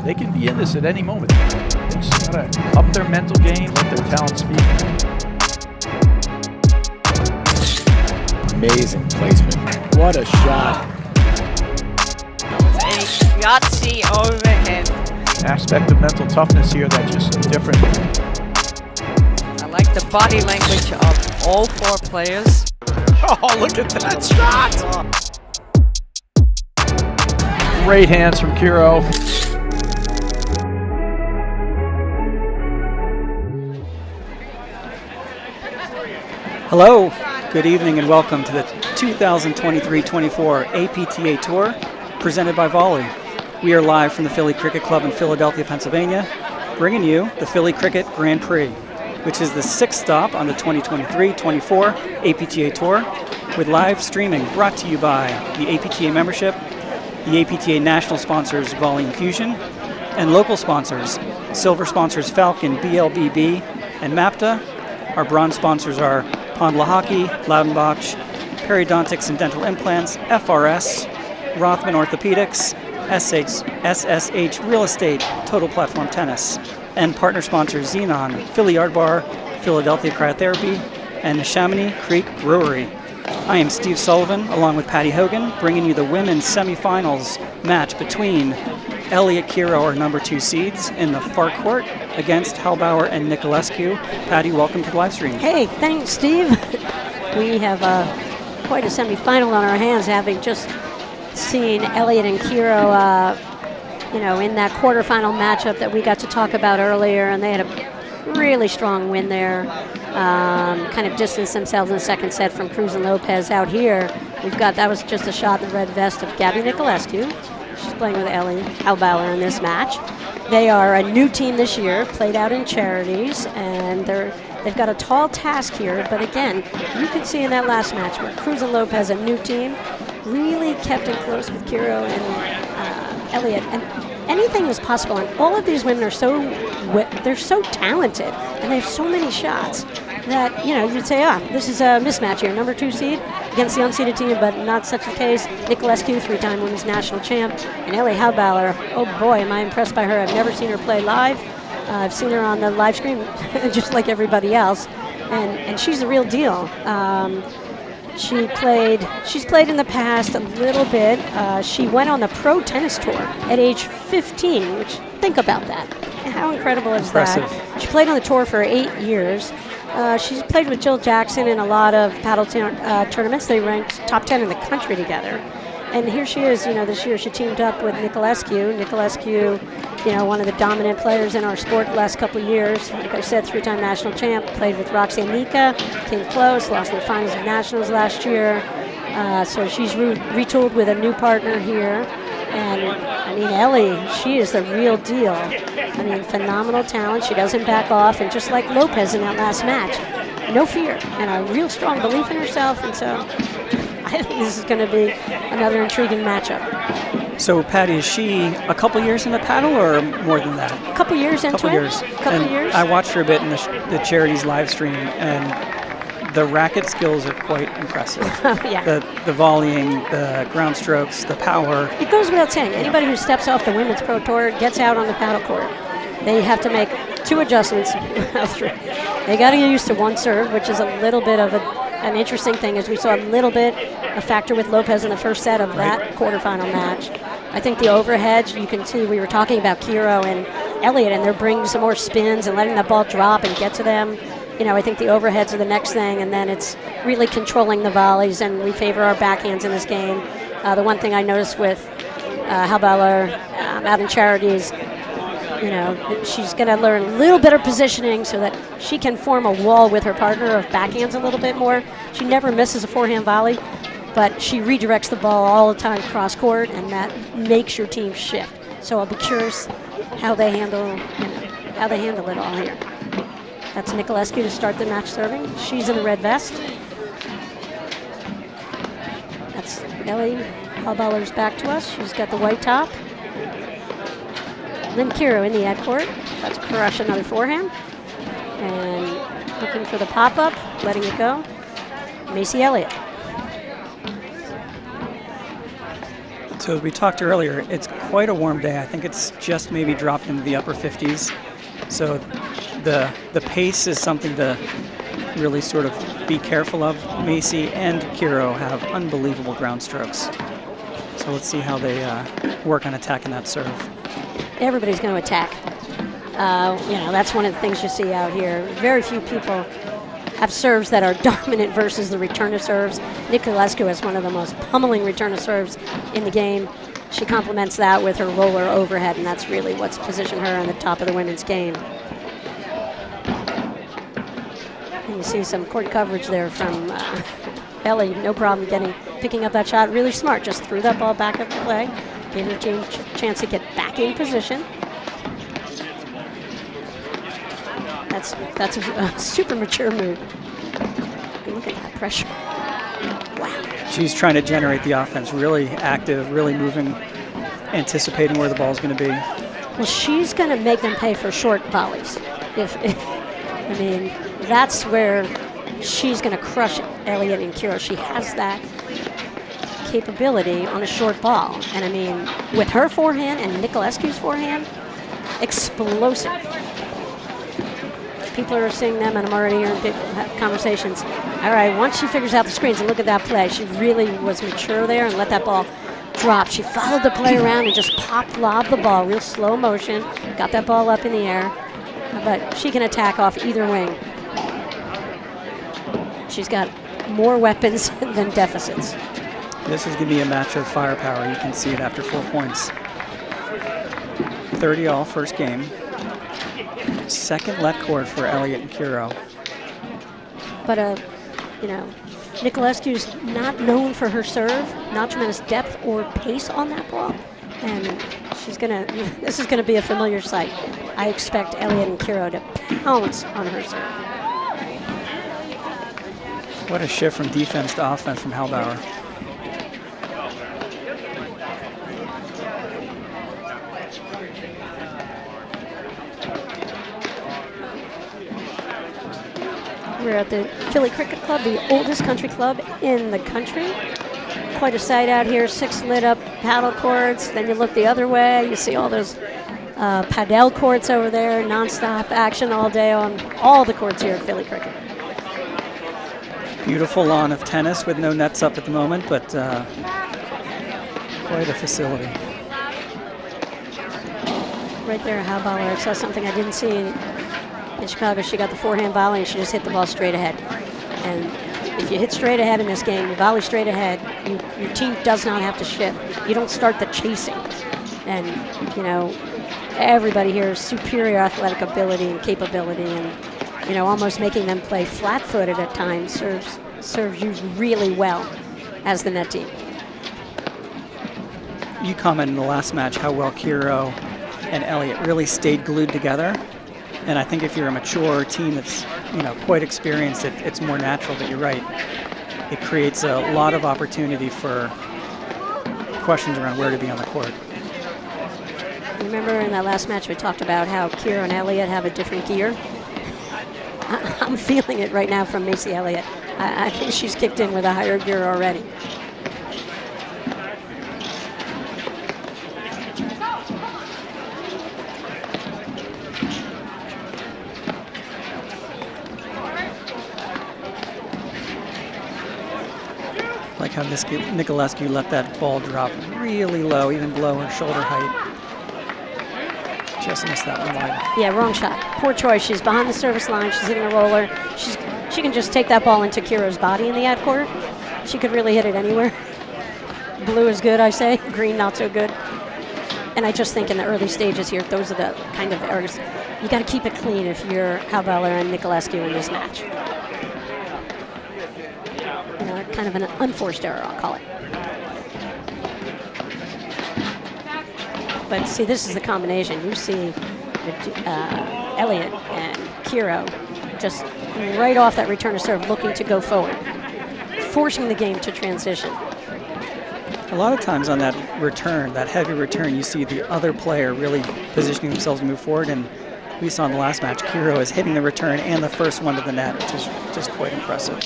They can be in this at any moment. They just gotta up their mental game, let their talent speak. Amazing placement. What a shot. A Yahtzee overhead. Aspect of mental toughness here that's just different. I like the body language of all four players. Oh, look at that shot! Great hands from Kiro. Hello, good evening and welcome to the 2023-24 APTA Tour presented by Volley. We are live from the Philly Cricket Club in Philadelphia, Pennsylvania, bringing you the Philly Cricket Grand Prix, which is the sixth stop on the 2023-24 APTA Tour, with live streaming brought to you by the APTA membership, the APTA national sponsors Volley Infusion, and local sponsors, silver sponsors Falcon, BLBB, and MAPTA. Our bronze sponsors are Pond Hockey, Loudenbach, Periodontics and Dental Implants, FRS, Rothman Orthopedics, SSH Real Estate, Total Platform Tennis, and partner sponsors Xenon, Philly Yard Bar, Philadelphia Cryotherapy, and the Chamonix Creek Brewery. I am Steve Sullivan, along with Patty Hogan, bringing you the women's semifinals match between Elliott, Kiro, our number 2 seeds, in the far court against Halbauer and Niculescu. Patty, welcome to the live stream. Hey, thanks, Steve. We have quite a semifinal on our hands, having just seen Elliott and Kiro, in that quarterfinal matchup that we got to talk about earlier, and they had a really strong win there. Kind of distanced themselves in the second set from Cruz and Lopez. Out here, that was just a shot in the red vest of Gabby Niculescu. She's playing with Ellie Halbauer in this match. They are a new team this year, played out in charities, and they've got a tall task here. But again, you can see in that last match where Cruz and Lopez, a new team, really kept it close with Kiro and Elliott, and anything is possible. And all of these women are they're so talented, and they have so many shots that you'd say, this is a mismatch here. Number 2 seed against the unseeded team, but not such the case. Niculescu, 3-time women's national champ, and Ellie Halbauer. Oh boy, am I impressed by her. I've never seen her play live. I've seen her on the live stream, just like everybody else, and she's the real deal. She's played in the past a little bit. She went on the pro tennis tour at age 15, which, think about that. How incredible is that? She played on the tour for 8 years. She's played with Jill Jackson in a lot of paddle tournaments. They ranked top 10 in the country together. And here she is, this year she teamed up with Niculescu. Niculescu, one of the dominant players in our sport the last couple of years. Like I said, 3-time national champ, played with Roxanne Nika, came close, lost in the finals of nationals last year. So she's retooled with a new partner here. And, Ellie, she is the real deal. Phenomenal talent. She doesn't back off. And just like Lopez in that last match, no fear and a real strong belief in herself. And so I think this is going to be another intriguing matchup. So, Patty, is she a couple years in the paddle or more than that? A couple years into it. Couple years. I watched her a bit in the charities live stream, and the racket skills are quite impressive. Yeah. The volleying, the ground strokes, the power. It goes without saying, anybody who steps off the women's pro tour gets out on the paddle court. They have to make 2 adjustments. They got to get used to one serve, which is a little bit of an interesting thing, as we saw a factor with Lopez in the first set of that quarterfinal match. I think the overheads, you can see we were talking about Kiro and Elliott, and they're bringing some more spins and letting the ball drop and get to them. I think the overheads are the next thing, and then it's really controlling the volleys, and we favor our backhands in this game. The one thing I noticed with Halbauer out in charities, she's going to learn a little better positioning so that she can form a wall with her partner of backhands a little bit more. She never misses a forehand volley, but she redirects the ball all the time cross court, and that makes your team shift. So I'll be curious how they handle it all here. That's Niculescu to start the match serving. She's in the red vest. That's Ellie Halbauer's back to us. She's got the white top. Then Kiro in the ad court. That's crush another forehand. And looking for the pop-up, letting it go. Macy Elliott. So as we talked earlier, it's quite a warm day. I think it's just maybe dropped into the upper 50s. So the pace is something to really sort of be careful of. Macy and Kiro have unbelievable ground strokes. So let's see how they work on attacking that serve. Everybody's going to attack. That's one of the things you see out here. Very few people have serves that are dominant versus the return of serves. Niculescu has one of the most pummeling return of serves in the game. She complements that with her roller overhead, and that's really what's positioned her on the top of the women's game. And you see some court coverage there from Ellie. No problem picking up that shot. Really smart. Just threw that ball back up the play. Gave her a chance to get back in position. That's a super mature move. Look at that pressure. Wow. She's trying to generate the offense, really active, really moving, anticipating where the ball's going to be. Well, she's going to make them pay for short volleys. That's where she's going to crush Elliott and Kiro. She has that capability on a short ball. And with her forehand and Niculescu's forehand, explosive. People are seeing them, and I'm already hearing people have conversations. All right, once she figures out the screens, and look at that play. She really was mature there and let that ball drop. She followed the play around and just lobbed the ball, real slow motion, got that ball up in the air. But she can attack off either wing. She's got more weapons than deficits. This is going to be a match of firepower. You can see it after 4 points. 30-all first game. Second let court for Elliott and Kiro. But, Niculescu's not known for her serve, not tremendous depth or pace on that ball. And this is going to be a familiar sight. I expect Elliott and Kiro to pounce on her serve. What a shift from defense to offense from Halbauer. We're at the Philly Cricket Club, the oldest country club in the country. Quite a sight out here, 6 lit up paddle courts. Then you look the other way, you see all those padel courts over there, nonstop action all day on all the courts here at Philly Cricket. Beautiful lawn of tennis with no nets up at the moment, but quite a facility. Right there, Halbauer, I saw something I didn't see in Chicago. She got the forehand volley and she just hit the ball straight ahead. And if you hit straight ahead in this game, you volley straight ahead, your team does not have to shift. You don't start the chasing. And, everybody here is superior athletic ability and capability, and, almost making them play flat-footed at times serves you really well as the net team. You commented in the last match how well Kiro and Elliott really stayed glued together. And I think if you're a mature team that's, quite experienced, it's more natural, but you're right. It creates a lot of opportunity for questions around where to be on the court. Remember in that last match we talked about how Kiro and Elliott have a different gear? I'm feeling it right now from Macy Elliott. I think she's kicked in with a higher gear already. Like how Niculescu let that ball drop really low, even below her shoulder height. Just missed that one wide. Yeah, wrong shot. Poor choice. She's behind the service line. She's hitting a roller. She can just take that ball into Kiro's body in the ad court. She could really hit it anywhere. Blue is good, I say. Green, not so good. And I just think in the early stages here, those are the kind of errors. You got to keep it clean if you're Halbauer and Niculescu in this match. Kind of an unforced error, I'll call it. But see, this is the combination. You see Elliott and Kiro just right off that return to serve, looking to go forward, forcing the game to transition. A lot of times on that return, that heavy return, you see the other player really positioning themselves to move forward. And we saw in the last match, Kiro is hitting the return and the first one to the net, which is just quite impressive.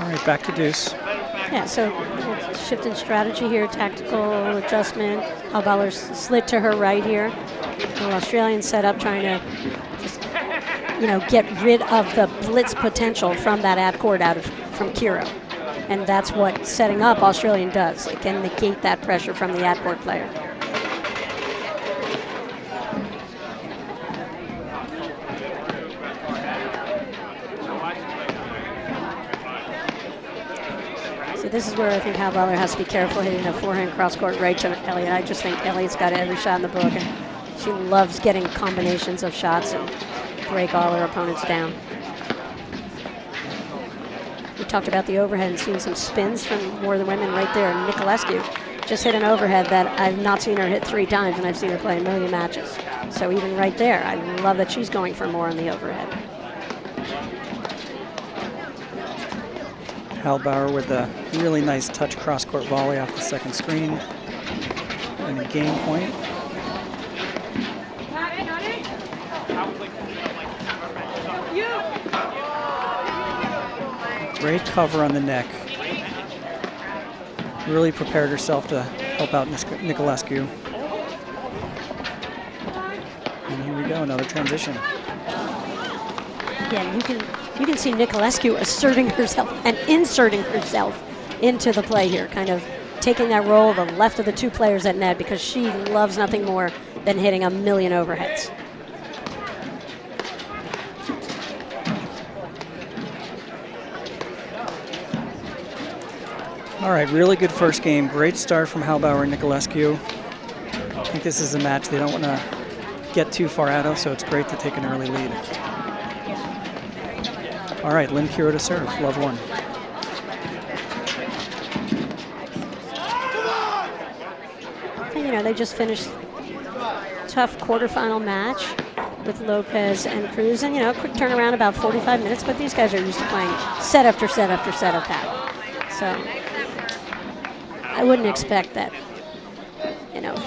right, back to deuce. Yeah, so little shift in strategy here, tactical adjustment. Halbauer slid to her right here. The Australian set up trying to just, get rid of the blitz potential from that ad court from Kiro. And that's what setting up Australian does. It can negate that pressure from the ad court player. This is where I think Halbauer has to be careful hitting a forehand cross-court right to Elliott. I just think Elliott's got every shot in the book, and she loves getting combinations of shots and break all her opponents down. We talked about the overhead and seeing some spins from more of the women right there. Niculescu just hit an overhead that I've not seen her hit 3 times, and I've seen her play a million matches. So even right there, I love that she's going for more on the overhead. Halbauer with a really nice touch cross-court volley off the second screen. And a game point. Great cover on the neck. Really prepared herself to help out Niculescu. And here we go, another transition. Yeah, you can see Niculescu asserting herself and inserting herself into the play here, kind of taking that role the left of the 2 players at net because she loves nothing more than hitting a million overheads. All right, really good first game. Great start from Halbauer and Niculescu. I think this is a match they don't want to get too far out of, so it's great to take an early lead. All right, Lynn Kiro to serve, love 1. And, they just finished tough quarterfinal match with Lopez and Cruz, and quick turnaround, about 45 minutes. But these guys are used to playing set after set after set of that, so I wouldn't expect that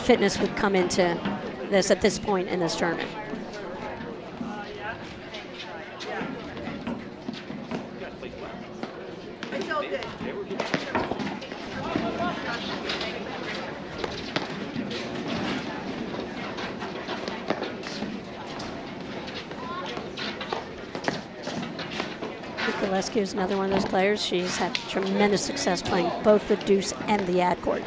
fitness would come into this at this point in this tournament. Niculescu is another one of those players. She's had tremendous success playing both the deuce and the ad court.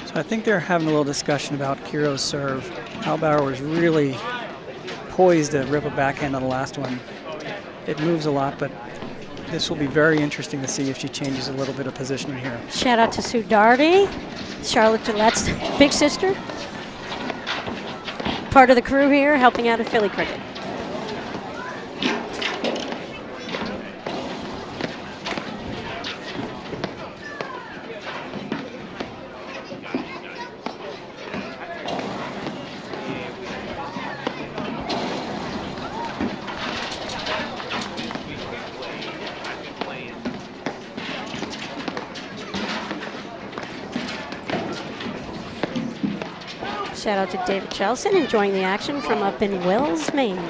So I think they're having a little discussion about Kiro's serve. Halbauer was really poised to rip a backhand on the last one. It moves a lot, but this will be very interesting to see if she changes a little bit of positioning here. Shout out to Sue Darty, Charlotte Gillette's big sister. Part of the crew here helping out at Philly Cricket. Shout out to David Chelson enjoying the action from up in Wells, Maine.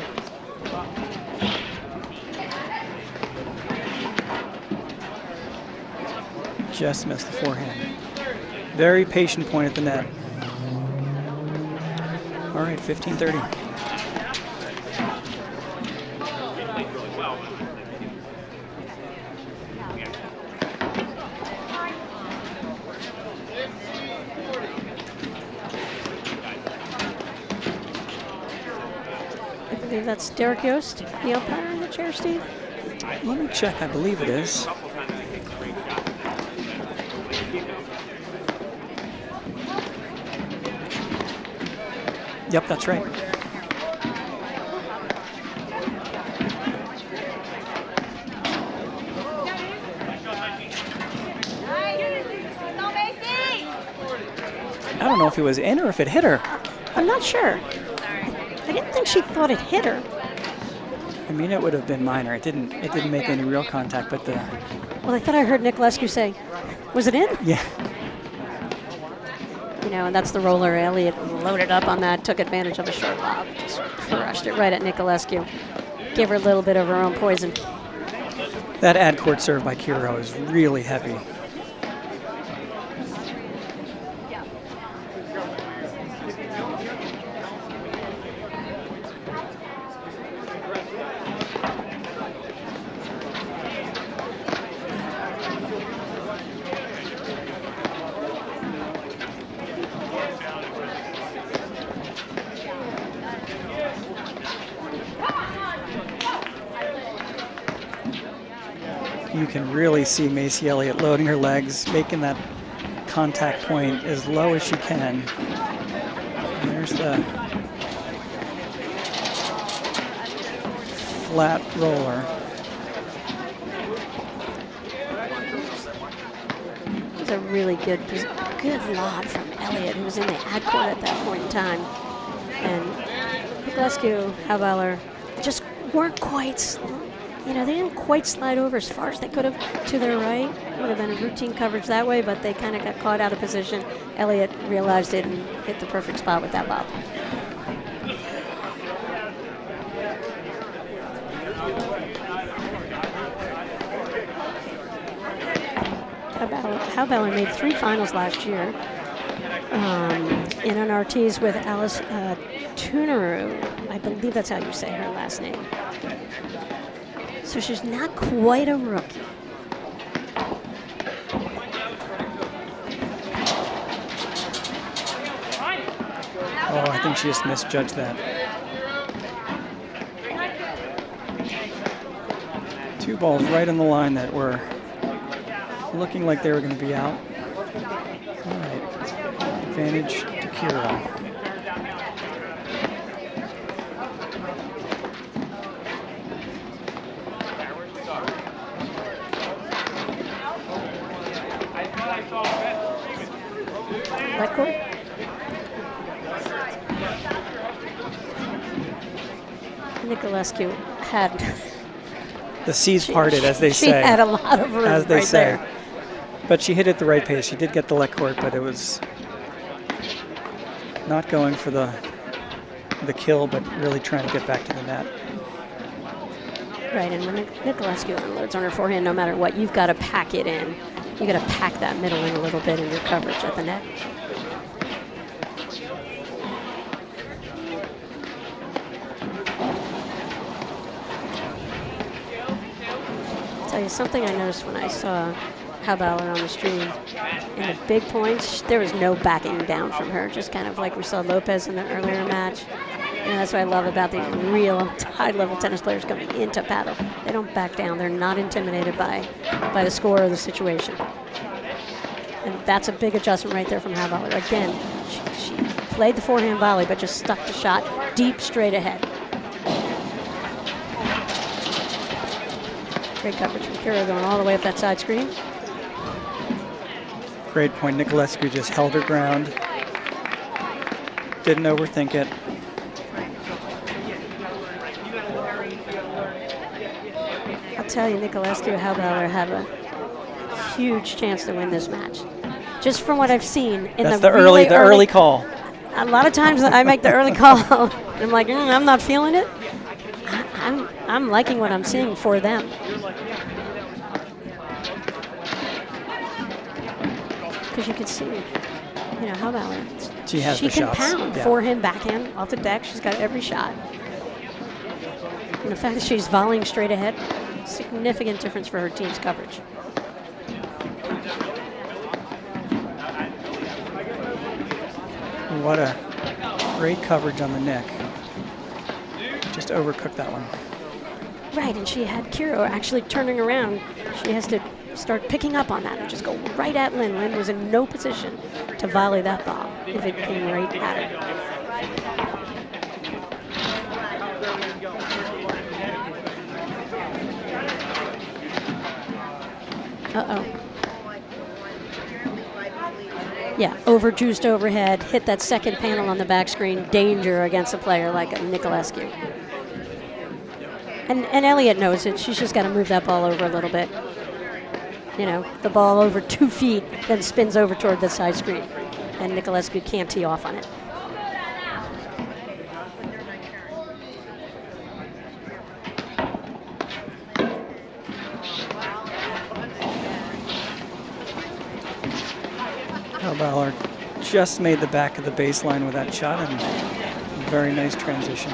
Just missed the forehand. Very patient point at the net. All right, 15-30. I believe that's Derek Yost, the umpire in the chair, Steve. Let me check. I believe it is. Yep, that's right. I don't know if it was in or if it hit her. I'm not sure. I didn't think she thought it hit her. I mean, it would have been minor. It didn't make any real contact, but the... Well, I thought I heard Niculescu say, was it in? Yeah. You know, and that's the roller. Elliott loaded up on that, took advantage of a short lob, just crushed it right at Niculescu. Give her a little bit of her own poison. That ad court serve by Kiro is really heavy. You can really see Macy Elliott loading her legs, making that contact point as low as she can. And there's the flat roller. It was a really good lob from Elliott, who was in the ad court at that point in time. And Niculescu, Halbauer just weren't quite, you know, they didn't quite slide over as far as they could have to their right. Would have been a routine coverage that way, but they kind of got caught out of position. Elliott realized it and hit the perfect spot with that lob. Halbauer made 3 finals last year in NRTs with Alice Tunaru. I believe that's how you say her last name. So she's not quite a rookie. Oh, I think she just misjudged that. 2 balls right on the line that were looking like they were going to be out. All right, advantage to Kiro. Niculescu had the seas parted, as they say. She had a lot of room, as they right say. there. But she hit it the right pace. She did get the leg court, but it was not going for the kill, but really trying to get back to the net. Right, and when Niculescu unloads on her forehand, no matter what, you've got to pack it in. You've got to pack that middle in a little bit in your coverage at the net. Tell you something I noticed when I saw Halbauer on the stream. In the big points, there was no backing down from her, just kind of like we saw Lopez in the earlier match. And that's what I love about these real high-level tennis players coming into paddle. They don't back down. They're not intimidated by the score or the situation. And that's a big adjustment right there from Halbauer. Again, she played the forehand volley, but just stuck the shot deep straight ahead. Great coverage from Kiro going all the way up that side screen. Great point. Niculescu just held her ground. Didn't overthink it. I'll tell you, Niculescu Halbauer have a huge chance to win this match. Just from what I've seen in That's the early call. A lot of times I make the early call. I'm like, I'm not feeling it. I'm liking what I'm seeing for them. Because you can see, Halbauer. She has the shots. She can pound forehand, backhand, off the deck. She's got every shot. And the fact that she's volleying straight ahead, significant difference for her team's coverage. What a great coverage on the neck. Just overcooked that one. Right, and she had Kiro actually turning around. She has to start picking up on that and just go right at Lynn. Lynn was in no position to volley that ball if it came right at her. Uh-oh. Yeah, overjuiced overhead, hit that second panel on the back screen. Danger against a player like Niculescu. And Elliott knows it. She's just got to move that ball over a little bit. The ball over 2 feet, then spins over toward the side screen. and Niculescu can't tee off on it. Halbauer just made the back of the baseline with that shot, and very nice transition.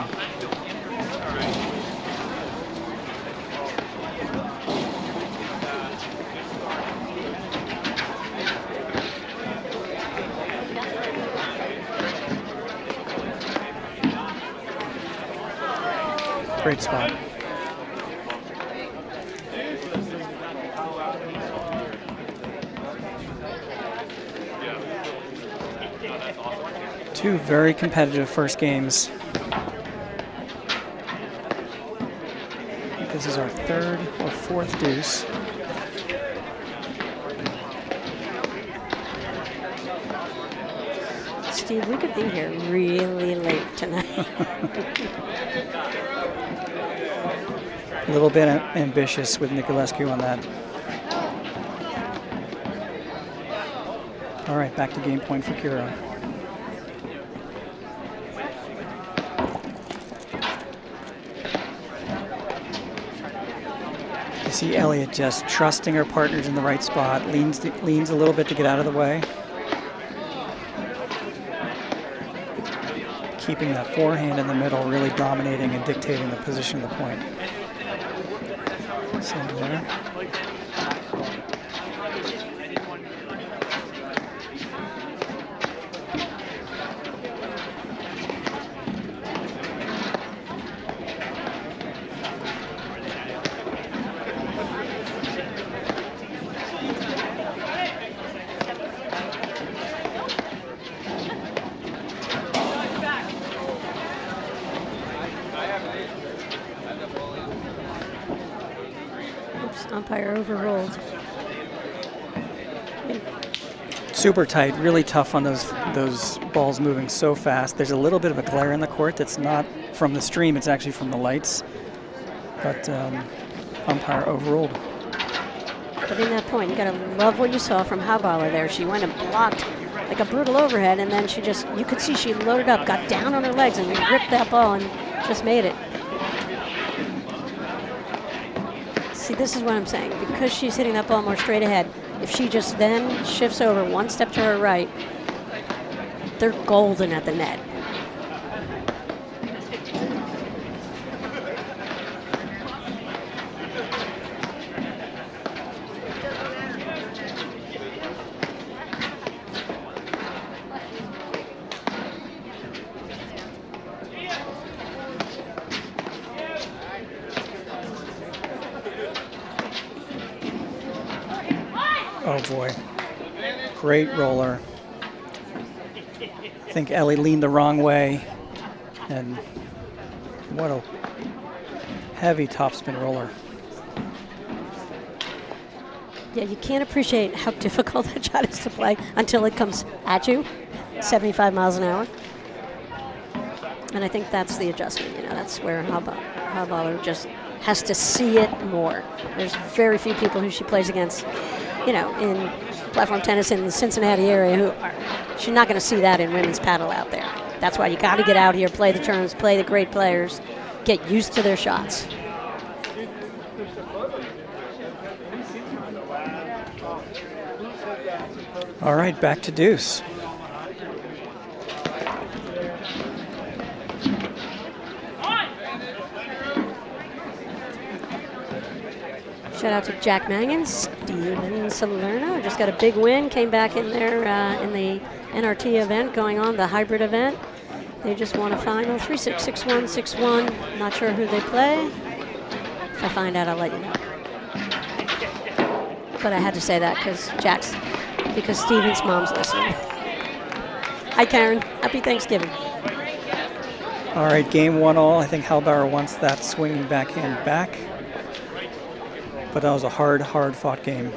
Great spot. Two very competitive first games. I think this is our third or fourth deuce. Steve, we could be here really late tonight. A little bit ambitious with Niculescu on that. All right, back to game point for Kiro. You see Elliott just trusting her partners in the right spot, leans a little bit to get out of the way. Keeping that forehand in the middle, really dominating and dictating the position of the point. Same there. Umpire overruled. Super tight, really tough on those balls moving so fast. There's a little bit of a glare in the court that's not from the stream, it's actually from the lights. But umpire overruled. But in that point, you gotta love what you saw from Halbauer there. She went and blocked like a brutal overhead, and then she just, you could see she loaded up, got down on her legs and ripped that ball and just made it. See, this is what I'm saying. Because she's hitting that ball more straight ahead, if she just then shifts over one step to her right, they're golden at the net. Oh boy, great roller. I think Ellie leaned the wrong way, and what a heavy topspin roller. Yeah, you can't appreciate how difficult that shot is to play until it comes at you, 75 miles an hour. And I think that's the adjustment, you know, that's where Halbauer just has to see it more. There's very few people who she plays against, you know, in platform tennis in the Cincinnati area who are, she's not going to see that in women's paddle out there. That's why you got to get out here, play the turns, play the great players, get used to their shots. All right, back to deuce. Shout out to Jack Mangan, Steven Salerno, just got a big win, came back in there in the NRT event going on, the hybrid event. They just won a final, 3-6, 6-1, 6-1. Not sure who they play. If I find out, I'll let you know. But I had to say that because Steven's mom's listening. Hi, Karen. Happy Thanksgiving. All right, game 1-all. I think Halbauer wants that swinging backhand back. But that was a hard fought game.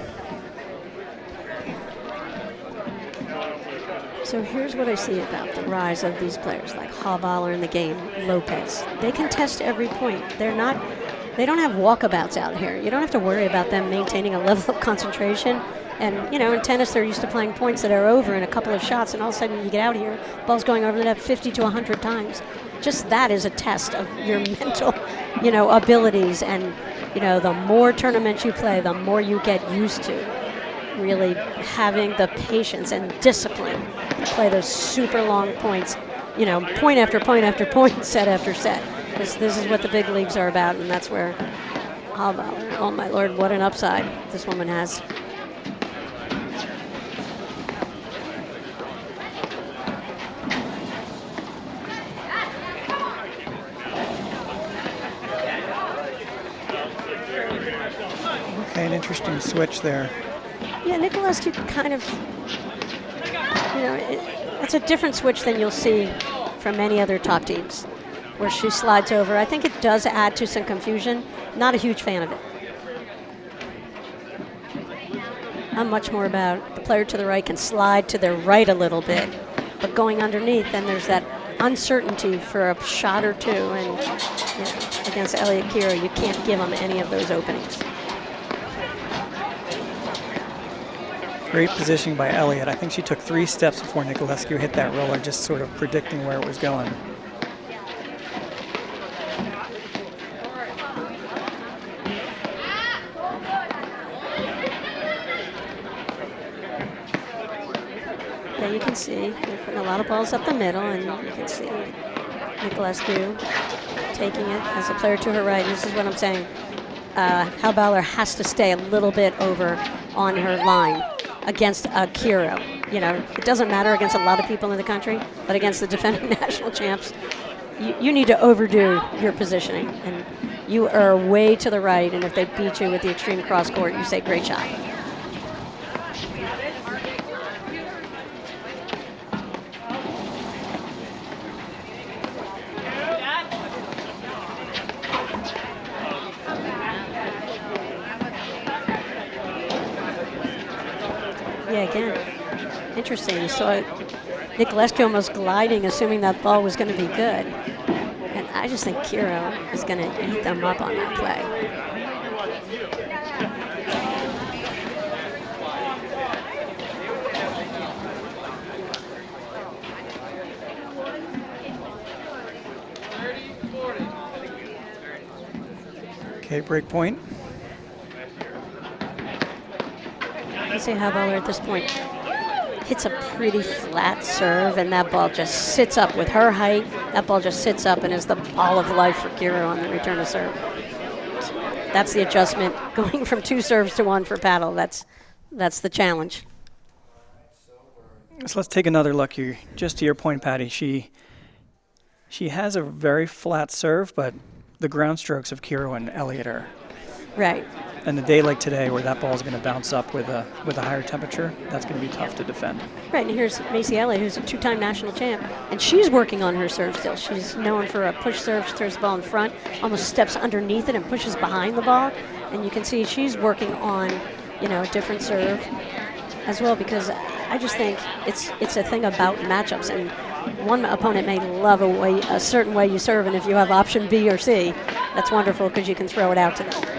So here's what I see about the rise of these players like Halbauer in the game, Lopez. They can test every point. They don't have walkabouts out here. You don't have to worry about them maintaining a level of concentration And, you know, in tennis, they're used to playing points that are over in a couple of shots, and all of a sudden you get out here, ball's going over the net 50 to 100 times. Just that is a test of your mental, you know, abilities. And, you know, the more tournaments you play, the more you get used to really having the patience and discipline to play those super long points, you know, point after point after point, set after set. Because this is what the big leagues are about, and that's where Halbauer, oh my Lord, what an upside this woman has. Okay, an interesting switch there. Yeah, Niculescu kind of, you know, it's a different switch than you'll see from many other top teams, where she slides over. I think it does add to some confusion. Not a huge fan of it. I'm much more about the player to the right can slide to their right a little bit, but going underneath, then there's that uncertainty for a shot or two. And you know, against Elliott, Kiro, you can't give them any of those openings. Great positioning by Elliott. I think she took 3 steps before Niculescu hit that roller, just sort of predicting where it was going. Yeah, you can see they're putting a lot of balls up the middle, and you can see Niculescu taking it as a player to her right. This is what I'm saying. Halbauer has to stay a little bit over on her line against Kiro. You know, it doesn't matter against a lot of people in the country, but against the defending national champs, you need to overdo your positioning, and you are way to the right, and if they beat you with the extreme cross court, you say, great shot. Yeah, again, interesting. You saw Niculescu almost gliding, assuming that ball was going to be good. And I just think Kiro is going to eat them up on that play. Okay, break point. You see Halbauer at this point hits a pretty flat serve, and that ball just sits up with her height. That ball just sits up and is the ball of life for Kiro on the return of serve. That's the adjustment, going from 2 serves to 1 for paddle. That's the challenge. So let's take another look here. Just to your point, Patty, she has a very flat serve, but the ground strokes of Kiro and Elliott are right. And a day like today, where that ball is going to bounce up with a higher temperature, that's going to be tough to defend. Right, and here's Macy Elliott, who's a 2-time national champ, and she's working on her serve still. She's known for a push serve. She throws the ball in front, almost steps underneath it and pushes behind the ball. And you can see she's working on, you know, a different serve as well, because I just think it's a thing about matchups. And one opponent may love a certain way you serve, and if you have option B or C, that's wonderful because you can throw it out to them.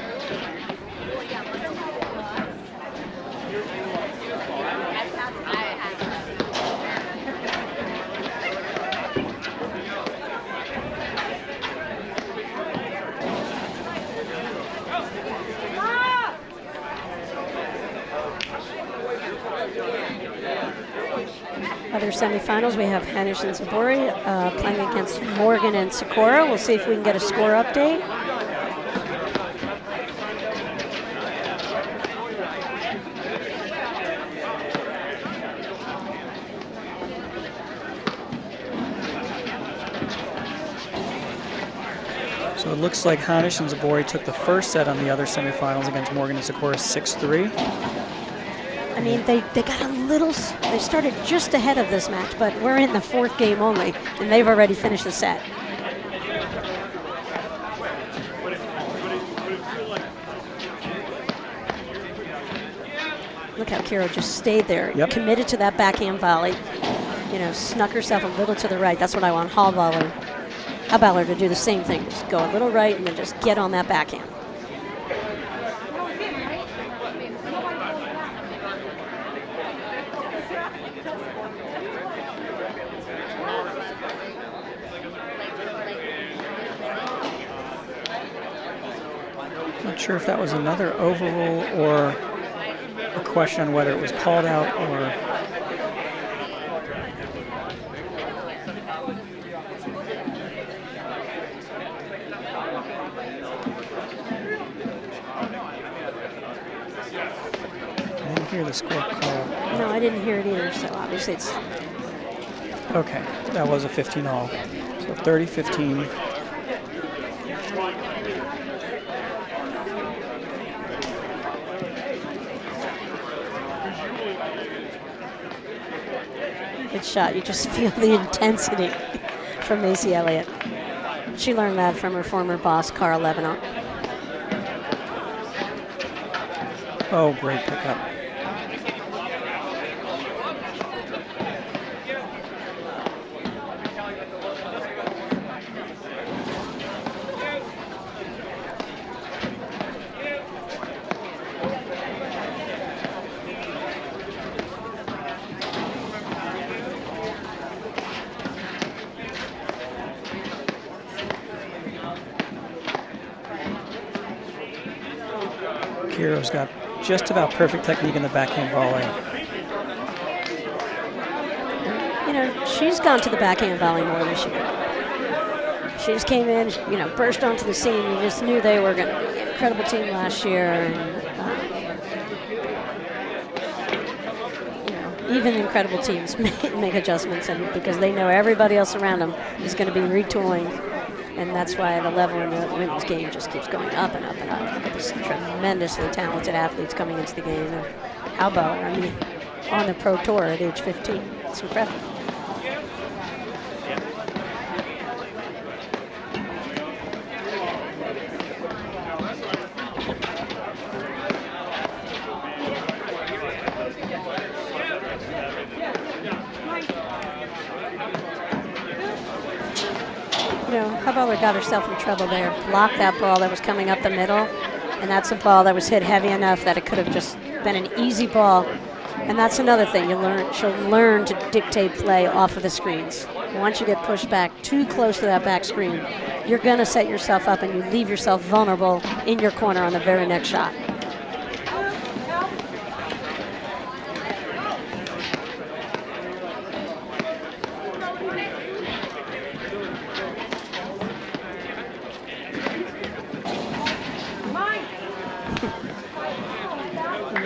Other semifinals, we have Hanish and Zabori playing against Morgan and Sikora. We'll see if we can get a score update. So it looks like Hanish and Zabori took the first set on the other semifinals against Morgan and Sikora 6-3. I mean, they got a little, they started just ahead of this match, but we're in the 4th game only, and they've already finished the set. Look how Kiro just stayed there, committed to that backhand volley, you know, snuck herself a little to the right. That's what I want Halbauer to do the same thing. Just go a little right and then just get on that backhand. Not sure if that was another overrule or a question on whether it was called out or. I didn't hear the score call. No, I didn't hear it either, so obviously it's... Okay, that was a 15-all. So 30-15. Good shot. You just feel the intensity from Macy Elliott. She learned that from her former boss, Carl Lebanon. Oh, great pickup. Kiro's got just about perfect technique in the backhand volley. You know, she's gone to the backhand volley more this year. She just came in, you know, burst onto the scene. You just knew they were going to be an incredible team last year. And, you know, even incredible teams make adjustments, and because they know everybody else around them is going to be retooling. And that's why the level in the women's game just keeps going up and up and up. Look at these tremendously talented athletes coming into the game. And Halbauer, I mean, on the pro tour at age 15. It's incredible. Halbauer got herself in trouble there. Blocked that ball that was coming up the middle, and that's a ball that was hit heavy enough that it could have just been an easy ball. And that's another thing she'll learn to dictate play off of the screens. Once you get pushed back too close to that back screen, you're going to set yourself up and you leave yourself vulnerable in your corner on the very next shot.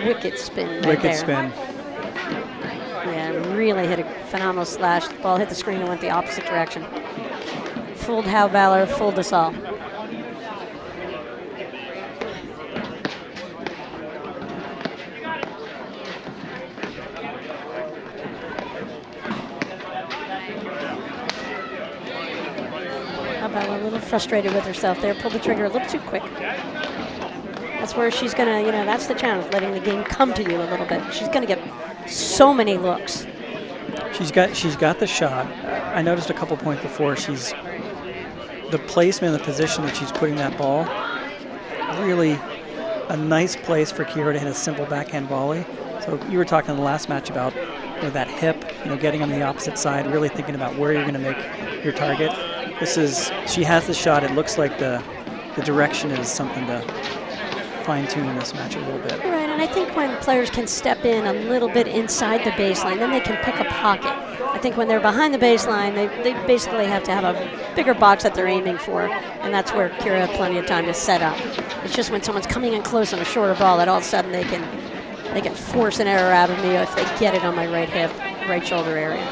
Wicked spin. Wicked spin. Yeah, really hit a phenomenal slash. The ball hit the screen and went the opposite direction. Fooled Halbauer, fooled us all. Halbauer a little frustrated with herself there. Pulled the trigger a little too quick. That's where she's going to, you know, that's the challenge, letting the game come to you a little bit. She's going to get so many looks. She's got the shot. I noticed a couple points before, the placement and the position that she's putting that ball, really a nice place for Kiro to hit a simple backhand volley. So you were talking in the last match about, you know, that hip, you know, getting on the opposite side, really thinking about where you're going to make your target. She has the shot. It looks like the direction is something to fine-tune in this match a little bit. Right, and I think when players can step in a little bit inside the baseline, then they can pick a pocket. I think when they're behind the baseline, they basically have to have a bigger box that they're aiming for, and that's where Kiro had plenty of time to set up. It's just when someone's coming in close on a shorter ball that all of a sudden they can force an error out of me if they get it on my right hip, right shoulder area.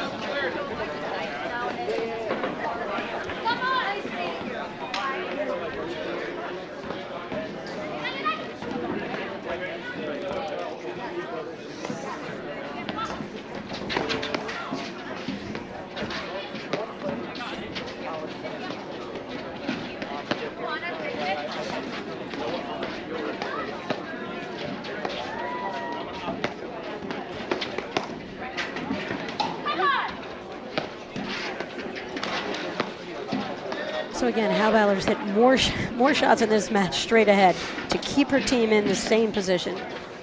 So again, Halbauer's hit more shots in this match straight ahead to keep her team in the same position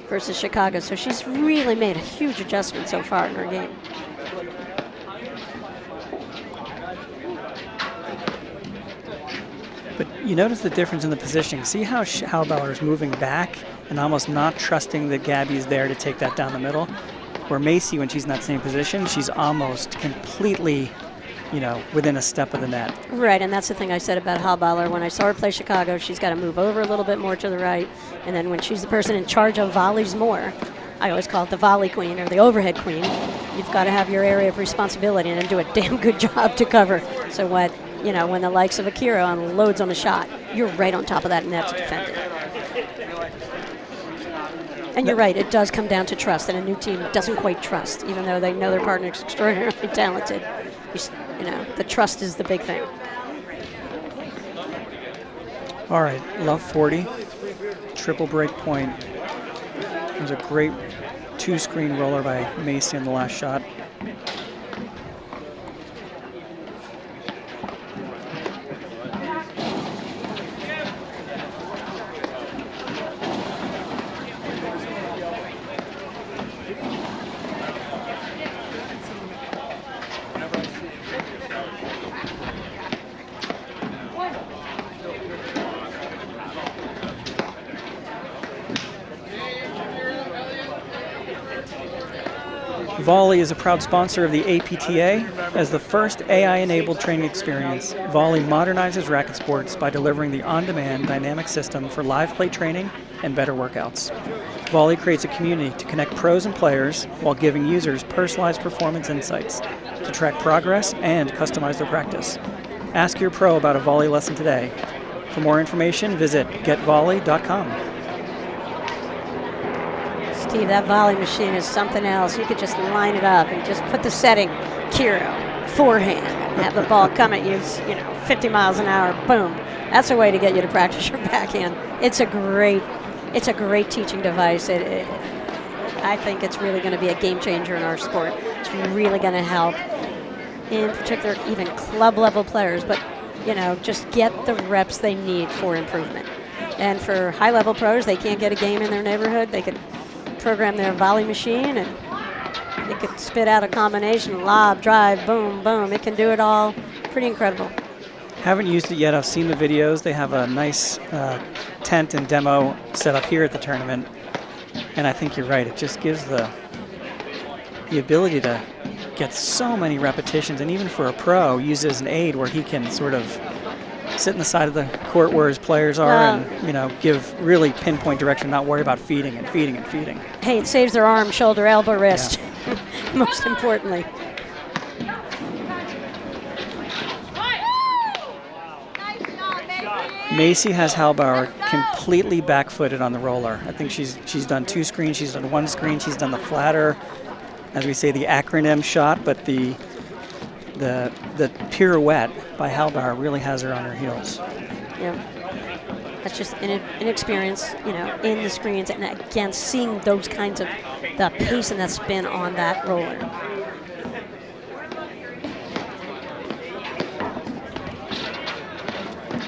versus Chicago. So she's really made a huge adjustment so far in her game. But You notice the difference in the positioning. See how Halbauer is moving back and almost not trusting that Gabby's there to take that down the middle. Where Macy, when she's in that same position, she's almost completely, you know, within a step of the net. Right, and that's the thing I said about Halbauer. When I saw her play Chicago, she's got to move over a little bit more to the right. And then when she's the person in charge of volleys more, I always call it the volley queen or the overhead queen, you've got to have your area of responsibility and do a damn good job to cover. So what, you know, when the likes of a Kiro unloads on a shot, you're right on top of that net to defend it. And you're right, it does come down to trust, and a new team doesn't quite trust, even though they know their partner is extraordinarily talented. You know, the trust is the big thing. All right, love 40, triple break point. It was a great two-screen roller by Macy on the last shot. Volley is a proud sponsor of the APTA. As the first AI-enabled training experience, Volley modernizes racket sports by delivering the on-demand dynamic system for live play training and better workouts. Volley creates a community to connect pros and players while giving users personalized performance insights to track progress and customize their practice. Ask your pro about a Volley lesson today. For more information, visit getvolley.com. Steve, that volley machine is something else. You could just line it up and just put the setting, Kiro, forehand, and have the ball come at you, 50 miles an hour, boom. That's a way to get you to practice your backhand. It's a great teaching device. I think it's really going to be a game changer in our sport. It's really going to help, in particular, even club level players, but just get the reps they need for improvement. And for high level pros, they can't get a game in their neighborhood. They could program their volley machine and it could spit out a combination, lob, drive, boom, boom. It can do it all. Pretty incredible. Haven't used it yet. I've seen the videos. They have a nice tent and demo set up here at the tournament. And I think you're right. It just gives the ability to get so many repetitions, and even for a pro, use it as an aid where he can sort of sit in the side of the court where his players are and, give really pinpoint direction, not worry about feeding and feeding and feeding. Hey, it saves their arm, shoulder, elbow, wrist, most importantly. Macy has Halbauer completely back-footed on the roller. I think she's done two screens, she's done one screen, she's done the flatter, as we say, the acronym shot, but the pirouette by Halbauer really has her on her heels. Yeah, that's just inexperience, in the screens, and again, seeing those kinds of the pace and that spin on that roller.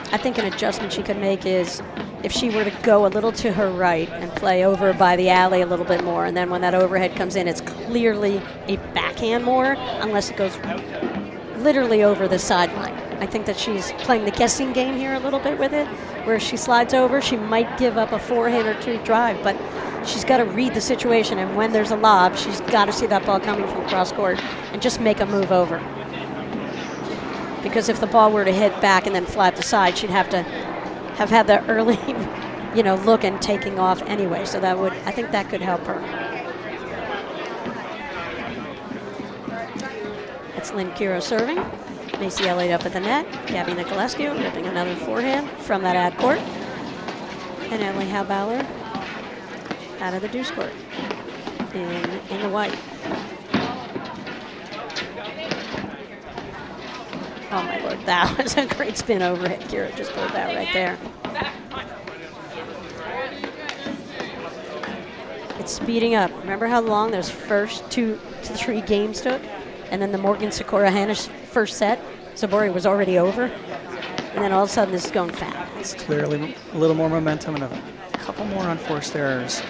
I think an adjustment she could make is if she were to go a little to her right and play over by the alley a little bit more, and then when that overhead comes in, it's clearly a backhand more, unless it goes literally over the sideline. I think that she's playing the guessing game here a little bit with it, where she slides over, she might give up a forehand or two drive, but she's got to read the situation, and when there's a lob, she's got to see that ball coming from cross court and just make a move over. Because if the ball were to hit back and then fly up the side, she'd have to have had the early, look and taking off anyway. So I think that could help her. That's Lynn Kiro serving. Macy Elliott up at the net. Gabby Niculescu ripping another forehand from that ad court. And Emily Halbauer out of the deuce court in the white. Oh my Lord, that was a great spin overhead. Kiro just pulled that right there. It's speeding up. Remember how long those first 2 to 3 games took? And then the Morgan Sikora Hanish first set, Zabori was already over. And then all of a sudden this is going fast. Clearly a little more momentum and a couple more unforced errors.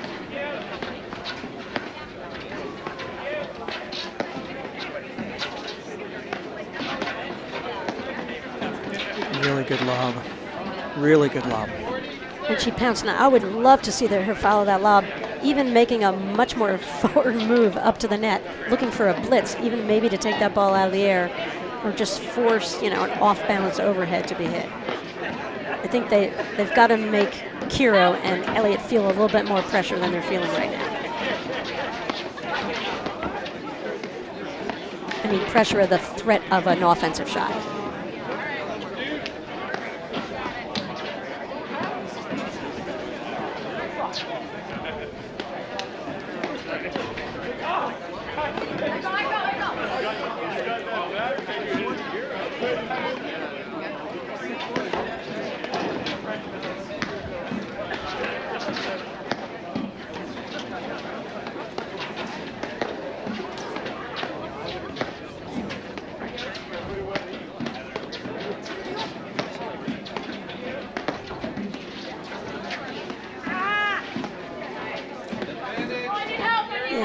Really good lob. Really good lob. And she pounced. Now, I would love to see her follow that lob, even making a much more forward move up to the net, looking for a blitz, even maybe to take that ball out of the air, or just force, an off-balance overhead to be hit. I think they've got to make Kiro and Elliott feel a little bit more pressure than they're feeling right now. I mean, pressure of the threat of an offensive shot.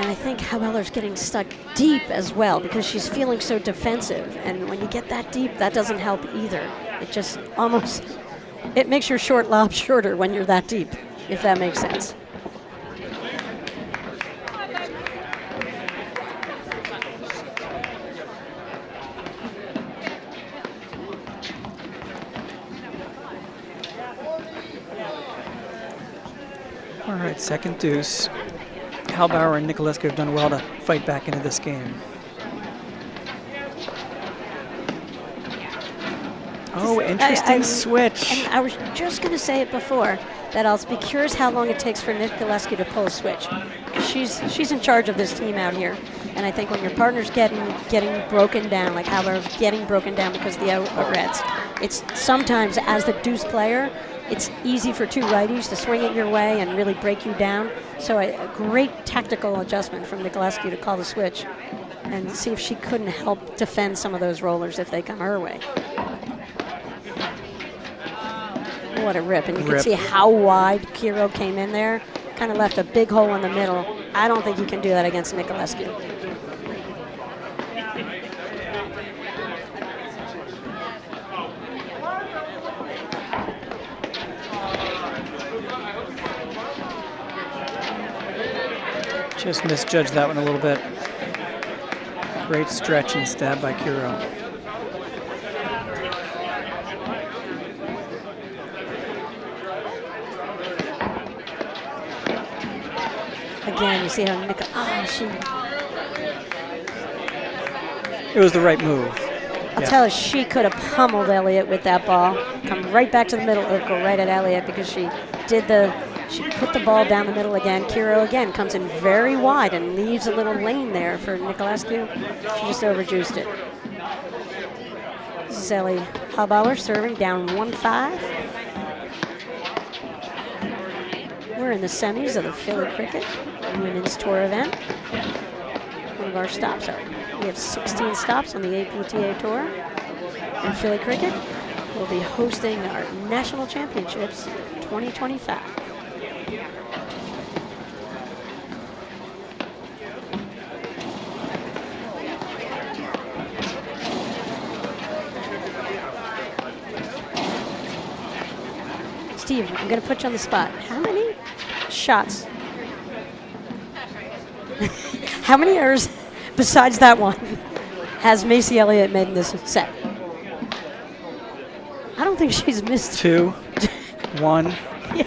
I think Halbauer's getting stuck deep as well because she's feeling so defensive. And when you get that deep, that doesn't help either. It just it makes your short lob shorter when you're that deep, if that makes sense. All right, second deuce. Halbauer and Niculescu have done well to fight back into this game. Oh, interesting switch. And I was just going to say it before, that I'll be curious how long it takes for Niculescu to pull a switch. She's in charge of this team out here. And I think when your partner's getting broken down, like Halbauer's getting broken down because of the outreds, it's sometimes as the deuce player, it's easy for two righties to swing it your way and really break you down. So a great tactical adjustment from Niculescu to call the switch and see if she couldn't help defend some of those rollers if they come her way. What a rip. And you can see how wide Kiro came in there. Kind of left a big hole in the middle. I don't think you can do that against Niculescu. Just misjudged that one a little bit. Great stretch and stab by Kiro. Again, you see how It was the right move. I'll tell you, she could have pummeled Elliott with that ball. Come right back to the middle, or go right at Elliott because she put the ball down the middle again. Kiro again comes in very wide and leaves a little lane there for Niculescu. She just overjuiced it. This is Halbauer serving down 1-5. We're in the semis of the Philly Cricket Women's Tour event. One of our stops we have 16 stops on the APTA Tour. And Philly Cricket will be hosting our National Championships 2025. Steve, I'm going to put you on the spot. How many shots? How many errors besides that one has Macy Elliott made in this set? I don't think she's missed. 2, 1. Yeah.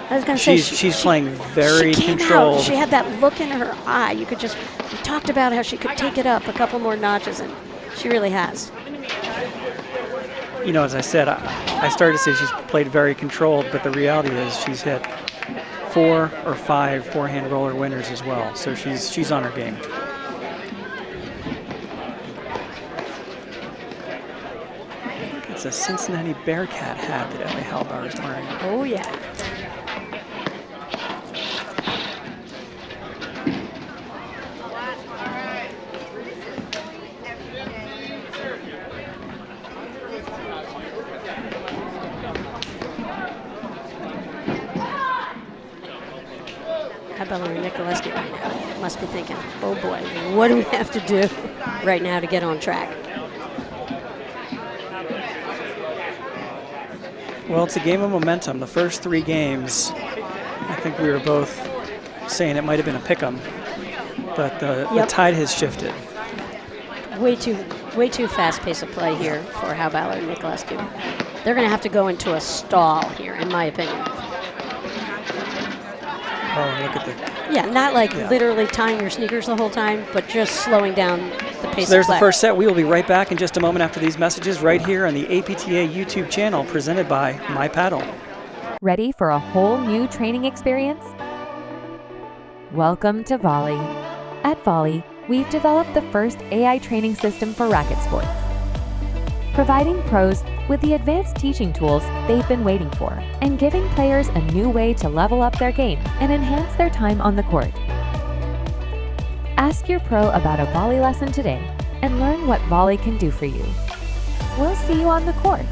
I was going to say she's playing very controlled. She had that look in her eye. We talked about how she could take it up a couple more notches, and she really has. As I said, I started to say she's played very controlled, but the reality is she's hit 4 or 5 forehand roller winners as well. So she's on her game. It's a Cincinnati Bearcat hat that Ellie Halbauer is wearing. Oh, yeah. Halbauer and Niculescu right now must be thinking, oh boy, what do we have to do right now to get on track? Well, it's a game of momentum. The first 3 games, I think we were both saying it might have been a pick-em, but the tide has shifted. Way too fast pace of play here for Halbauer and Niculescu. They're going to have to go into a stall here, in my opinion. Oh, look at the... Yeah, not like literally tying your sneakers the whole time, but just slowing down the pace So there's of play. the first set. We will be right back in just a moment after these messages right here on the APTA YouTube channel presented by My Paddle. Ready for a whole new training experience? Welcome to Volley. At Volley, we've developed the first AI training system for racket sports, providing pros with the advanced teaching tools they've been waiting for, and giving players a new way to level up their game and enhance their time on the court. Ask your pro about a volley lesson today and learn what Volley can do for you. We'll see you on the court.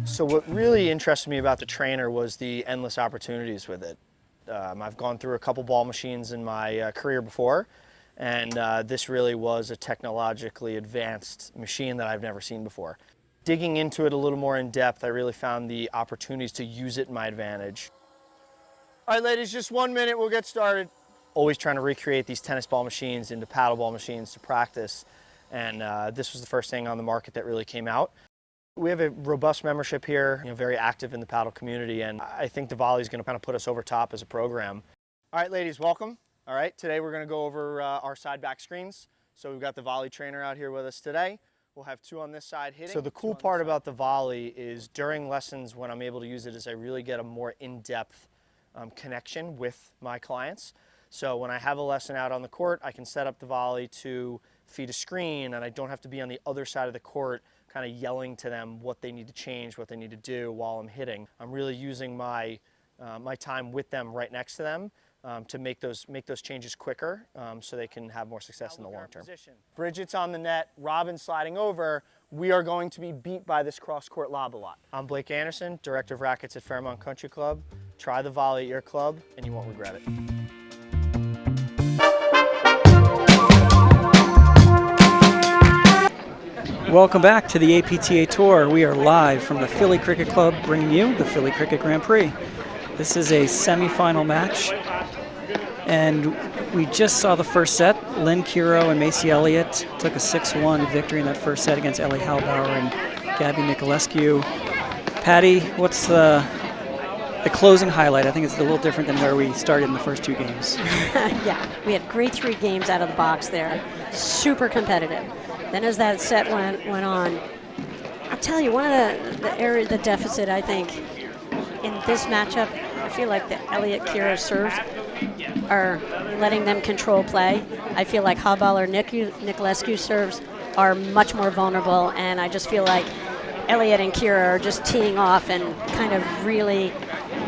So what really interested me about the trainer was the endless opportunities with it. I've gone through a couple ball machines in my career before, and this really was a technologically advanced machine that I've never seen before. Digging into it a little more in depth, I really found the opportunities to use it in my advantage. All right, ladies, just 1 minute, we'll get started. Always trying to recreate these tennis ball machines into paddle ball machines to practice, and this was the first thing on the market that really came out. We have a robust membership here, very active in the paddle community, and I think the Volley is going to kind of put us over top as a program. All right, ladies, welcome. All right, today we're going to go over our side back screens. So we've got the Volley trainer out here with us today. We'll have 2 on this side hitting. So the cool part about the Volley is during lessons when I'm able to use it is I really get a more in-depth connection with my clients. So when I have a lesson out on the court, I can set up the Volley to feed a screen, and I don't have to be on the other side of the court kind of yelling to them what they need to change, what they need to do while I'm hitting. I'm really using my my time with them right next to them to make those changes quicker so they can have more success in the long term. Bridget's on the net, Robin sliding over. We are going to be beat by this cross-court lob a lot. I'm Blake Anderson, Director of Rackets at Fairmont Country Club. Try the Volley at your club and you won't regret it. Welcome back to the APTA Tour. We are live from the Philly Cricket Club bringing you the Philly Cricket Grand Prix. This is a semifinal match, and we just saw the first set. Lynn Kiro and Macy Elliott took a 6-1 victory in that first set against Ellie Halbauer and Gabby Niculescu. Patty, what's the closing highlight? I think it's a little different than where we started in the first 2 games. Yeah, we had great 3 games out of the box there. Super competitive. Then as that set went on, I'll tell you, one of the deficit, I think, in this matchup, I feel like the Elliott-Kiro serves are letting them control play. I feel like Halbauer Niculescu serves are much more vulnerable, and I just feel like Elliott and Kiro are just teeing off and kind of really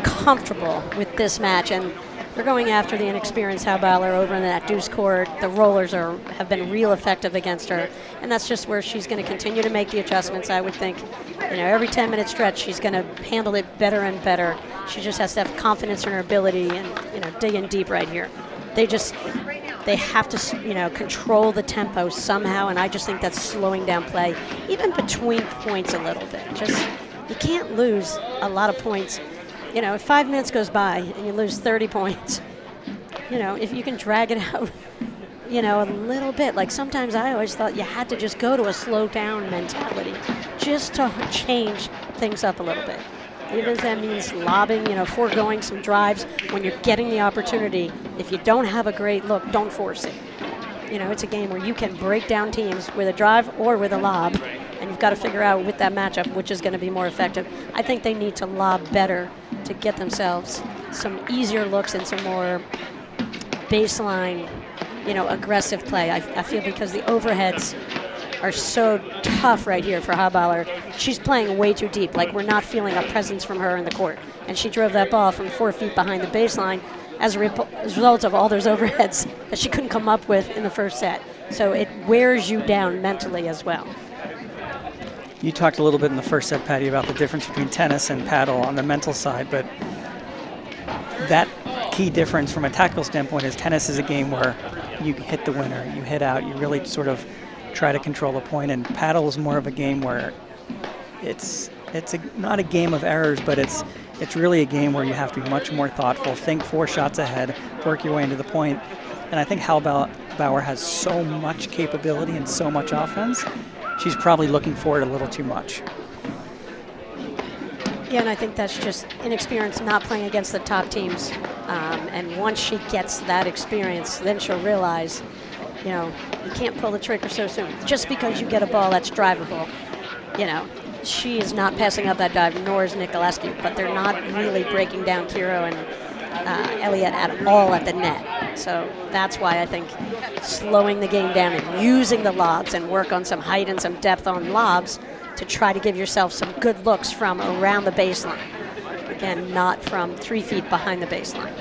comfortable with this match. And they're going after the inexperienced Halbauer over in that deuce court. The rollers have been real effective against her, and that's just where she's going to continue to make the adjustments. I would think, every 10-minute stretch, she's going to handle it better and better. She just has to have confidence in her ability and dig in deep right here. They have to control the tempo somehow, and I just think that's slowing down play, even between points a little bit. You can't lose a lot of points. If 5 minutes goes by and you lose 30 points, if you can drag it out, a little bit. Like sometimes I always thought you had to just go to a slow down mentality just to change things up a little bit. Even if that means lobbing, foregoing some drives when you're getting the opportunity. If you don't have a great look, don't force it. It's a game where you can break down teams with a drive or with a lob, and you've got to figure out with that matchup which is going to be more effective. I think they need to lob better to get themselves some easier looks and some more baseline, aggressive play. I feel because the overheads are so tough right here for Halbauer. She's playing way too deep. Like, we're not feeling a presence from her in the court. And she drove that ball from 4 feet behind the baseline as a result of all those overheads that she couldn't come up with in the first set. So it wears you down mentally as well. You talked a little bit in the first set, Patty, about the difference between tennis and paddle on the mental side, but that key difference from a tactical standpoint is tennis is a game where you hit the winner, you hit out, you really sort of try to control the point. And paddle is more of a game where it's not a game of errors, but it's really a game where you have to be much more thoughtful, think 4 shots ahead, work your way into the point. And I think Halbauer has so much capability and so much offense, she's probably looking for it a little too much. Yeah, and I think that's just inexperience not playing against the top teams. And once she gets that experience, then she'll realize, you know, you can't pull the trigger so soon. Just because you get a ball that's drivable, you know, she is not passing up that dive, nor is Niculescu, but they're not really breaking down Kiro and Elliott at all at the net. So that's why I think slowing the game down and using the lobs and work on some height and some depth on lobs to try to give yourself some good looks from around the baseline. Again, not from 3 feet behind the baseline.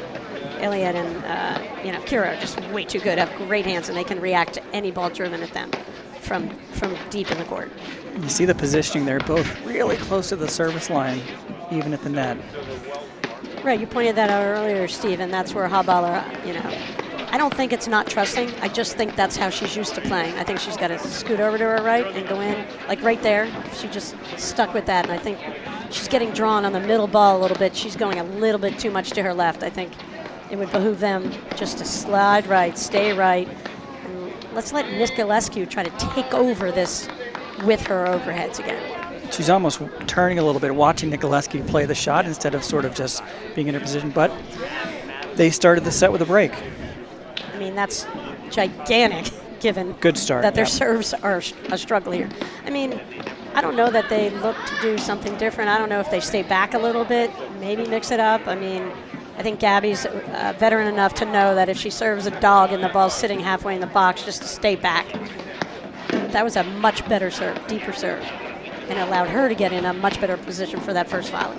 Elliott and you know, Kiro are just way too good, have great hands, and they can react to any ball driven at them from deep in the court. You see the positioning, they're both really close to the service line, even at the net. Right, you pointed that out earlier, Steve, and that's where Halbauer, you know, I don't think it's not trusting. I just think that's how she's used to playing. I think she's got to scoot over to her right and go in, like right there. She just stuck with that, and I think she's getting drawn on the middle ball a little bit. She's going a little bit too much to her left. I think it would behoove them just to slide right, stay right, and let's let Niculescu try to take over this with her overheads again. She's almost turning a little bit, watching Niculescu play the shot instead of sort of just being in her position, but they started the set with a break. I mean, that's gigantic, given Good start, that their yeah. serves are a struggle here. I mean, I don't know that they look to do something different. I don't know if they stay back a little bit, maybe mix it up. I mean, I think Gabby's veteran enough to know that if she serves a dog and the ball's sitting halfway in the box, just to stay back. That was a much better serve, deeper serve, and it allowed her to get in a much better position for that first volley.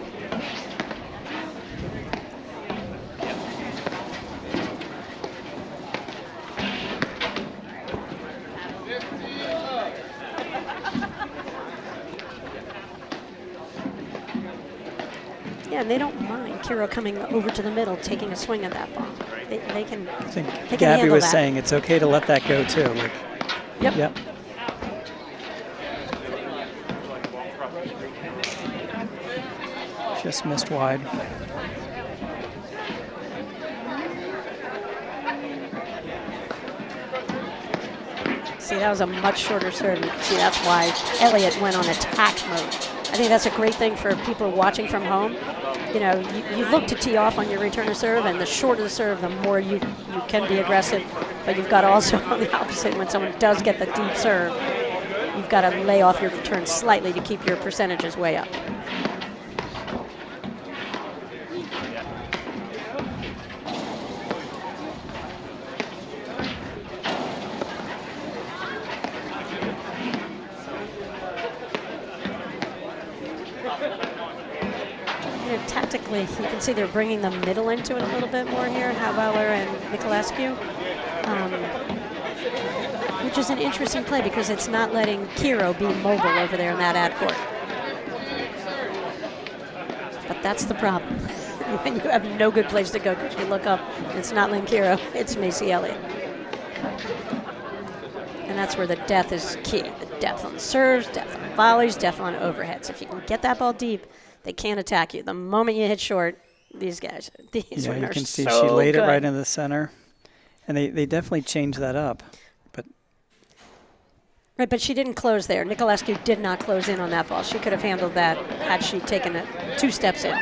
Yeah, and they don't mind Kiro coming over to the middle, taking a swing at that ball. They can. I think they can Gabby handle was that. saying it's okay to let that go too. Like, Yep. Just missed wide. See, that was a much shorter serve. You can see that's why Elliott went on attack mode. I think that's a great thing for people watching from home. You know, you look to tee off on your returner serve, and the shorter the serve, the more you can be aggressive. But you've got to also, on the opposite, when someone does get the deep serve, you've got to lay off your return slightly to keep your percentages way up. Tactically, you can see they're bringing the middle into it a little bit more here, Halbauer and Niculescu, which is an interesting play because it's not letting Kiro be mobile over there in that ad court. But that's the problem. When you have no good place to go because you look up and it's not letting Kiro, it's Macy Elliott. And that's where the depth is key. The depth on the serves, depth on volleys, depth on overheads. If you can get that ball deep, they can't attack you. The moment you hit short, these guys, these Yeah, you are can see so she laid good. it right in the center. And they definitely changed that up. But Right, but she didn't close there. Niculescu did not close in on that ball. She could have handled that had she taken it 2 steps in.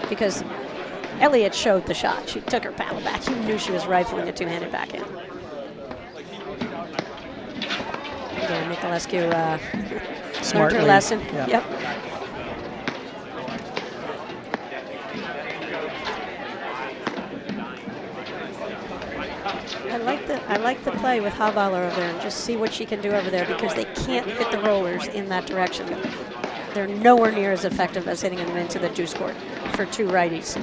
Because Elliott showed the shot. She took her paddle back. You knew she was rifling a two-handed backhand. Again, Niculescu learned smartly. her lesson. Yeah. Yep. I like the play with Halbauer over there and just see what she can do over there because they can't hit the rollers in that direction. They're nowhere near as effective as hitting them into the deuce court for 2 righties.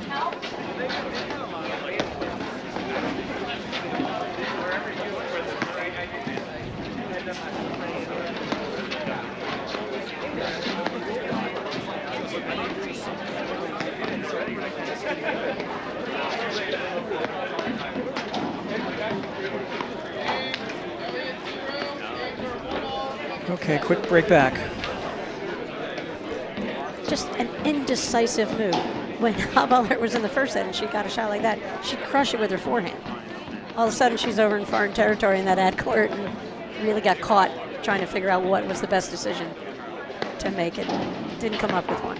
Okay, quick break back. Just an indecisive move. When Halbauer was in the first set and she got a shot like that, she'd crush it with her forehand. All of a sudden, she's over in foreign territory in that ad court and really got caught trying to figure out what was the best decision to make it. Didn't come up with one.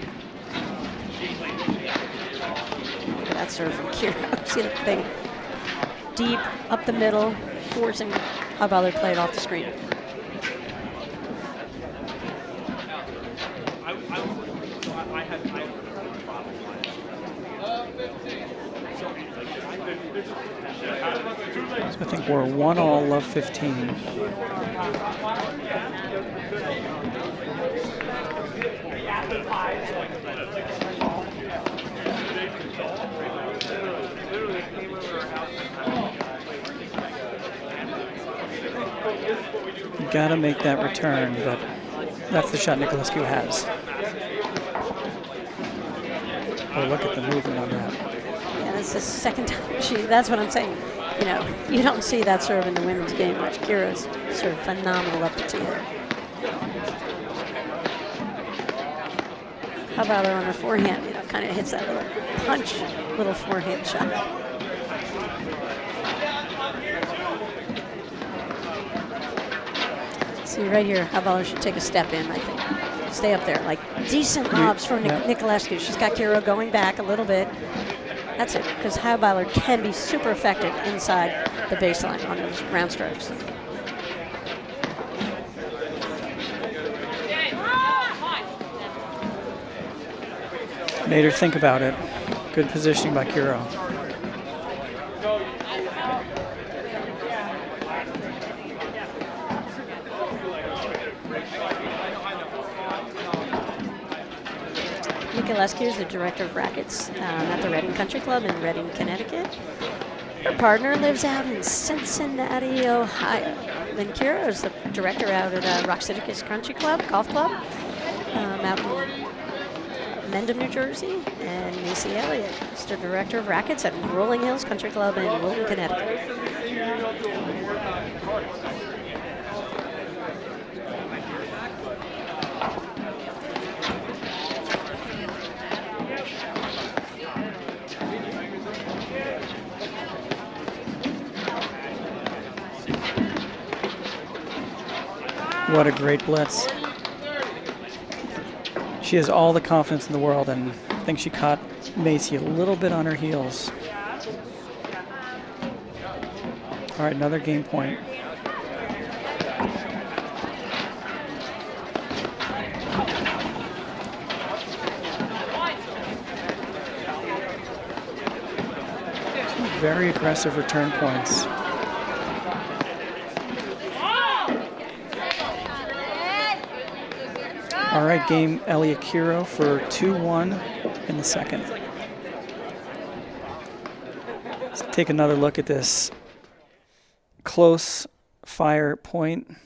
Look at that serve from Kiro. See the thing deep up the middle, forcing Halbauer to play it off the screen. So I think we're 1-all, love 15. You gotta make that return, but that's the shot Niculescu has. Oh, look at the movement on that. Yeah, that's the second time that's what I'm saying. You know, you don't see that serve in the women's game much. Kiro's serve phenomenal up the tee. How about her on her forehand? You know, kind of hits that little punch, little forehand shot. See right here, Halbauer should take a step in, I think. Stay up there, like decent lobs from Niculescu. She's got Kiro going back a little bit. That's it, because Halbauer can be super effective inside the baseline on those ground strokes. Made her think about it. Good positioning by Kiro. Niculescu is the director of rackets at the Reading Country Club in Reading, Connecticut. Her partner lives out in Cincinnati, Ohio. Then Kiro is the director out at Rock City Country Club, Golf Club, out in Mendham, New Jersey. And Macy Elliott is the director of rackets at Rolling Hills Country Club in Wilton, Connecticut. What a great blitz. She has all the confidence in the world, and I think she caught Macy a little bit on her heels. All right, another game point. Two very aggressive return points. All right, game Elliott Kiro for 2-1 in the second. Let's take another look at this close fire point.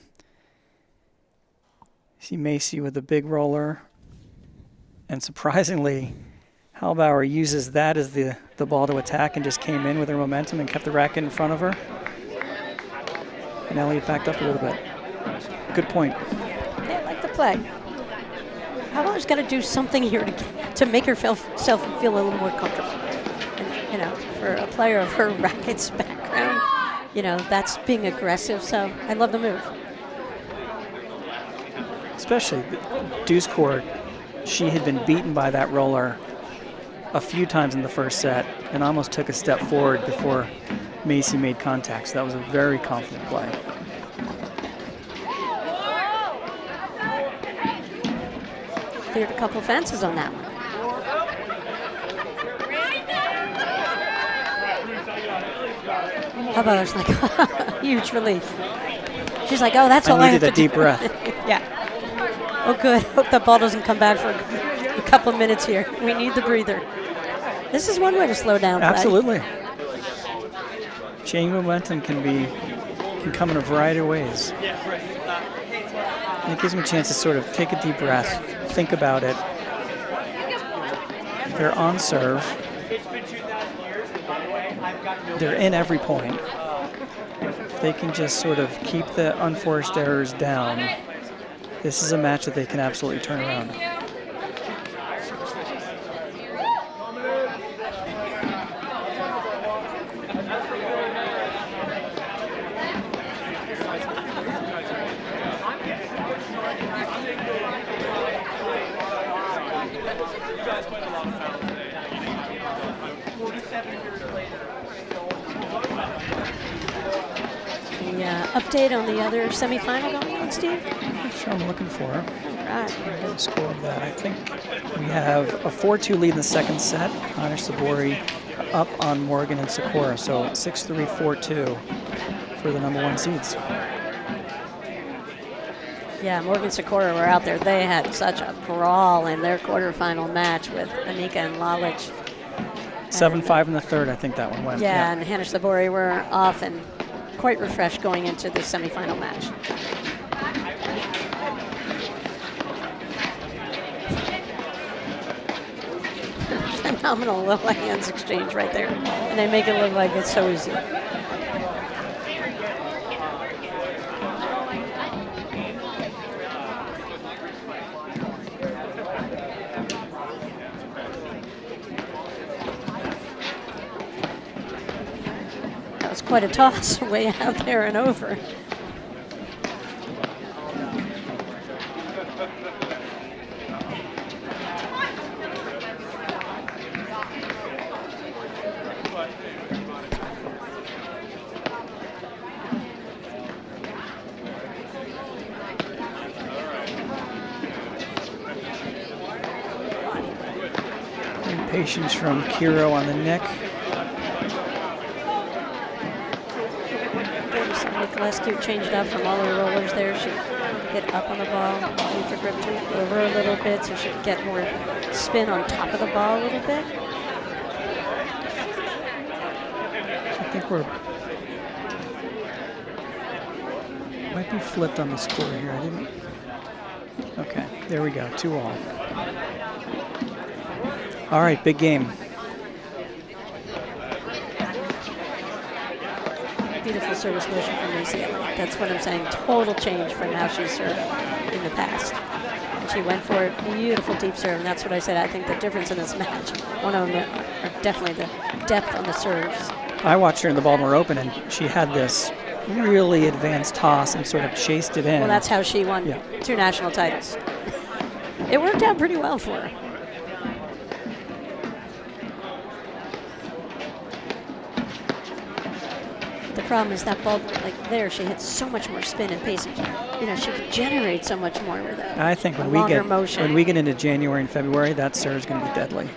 See Macy with the big roller. And surprisingly, Halbauer uses that as the ball to attack and just came in with her momentum and kept the racket in front of her. And Elliott backed up a little bit. Good point. Yeah, I like the play. Halbauer's got to do something here to make herself feel a little more comfortable. And, you know, for a player of her rackets background, you know, that's being aggressive. So I love the move. Especially the deuce court, she had been beaten by that roller a few times in the first set and almost took a step forward before Macy made contact. So that was a very confident play. Cleared a couple fences on that one. Halbauer's like, huge relief. She's like, oh, that's all I have to do. I needed a deep breath. Yeah. Oh, good. Hope that ball doesn't come back for a couple of minutes here. We need the breather. This is one way to slow down play. Absolutely. Chain momentum can come in a variety of ways. And it gives me a chance to sort of take a deep breath, think about it. They're on serve. They're in every point. If they can just sort of keep the unforced errors down, This is a match that they can absolutely turn around. Update on the other semifinal going on, Steve? That's what I'm looking for. All right. Get the score of that. I think we have a 4-2 lead in the second set. Hunter Sabori up on Morgan and Sakura, so 6-3, 4-2 for the #1 seeds. Yeah, Morgan Sakura were out there. They had such a brawl in their quarterfinal match with Anika and Lalich. 7-5 in the third, I think that one went. Yeah, and Hannah Sabori were off and quite refreshed going into the semifinal match. Phenomenal little hands exchange right there. And they make it look like it's so easy. That was quite a toss way out there and over. Patience from Kiro on the neck. Niculescu changed up from all her rollers there. She hit up on the ball, moved her grip to over a little bit so she could get more spin on top of the ball a little bit. I think we're might be flipped on the score here. I didn't. Okay, there we go. 2-all. All right, big game. Beautiful service motion from Macy Elliott. That's what I'm saying. Total change from how she served in the past. And she went for it. Beautiful deep serve. And that's what I said. I think the difference in this match, one of them are definitely the depth on the serves. I watched her in the Baltimore Open, and she had this really advanced toss and sort of chased it in. Well, that's how she won 2 national titles. It worked out pretty well for her. The problem is that ball, like there, she had so much more spin and pace. You know, she could generate so much more with that. I think when we get into January and February, that serve's going to be deadly.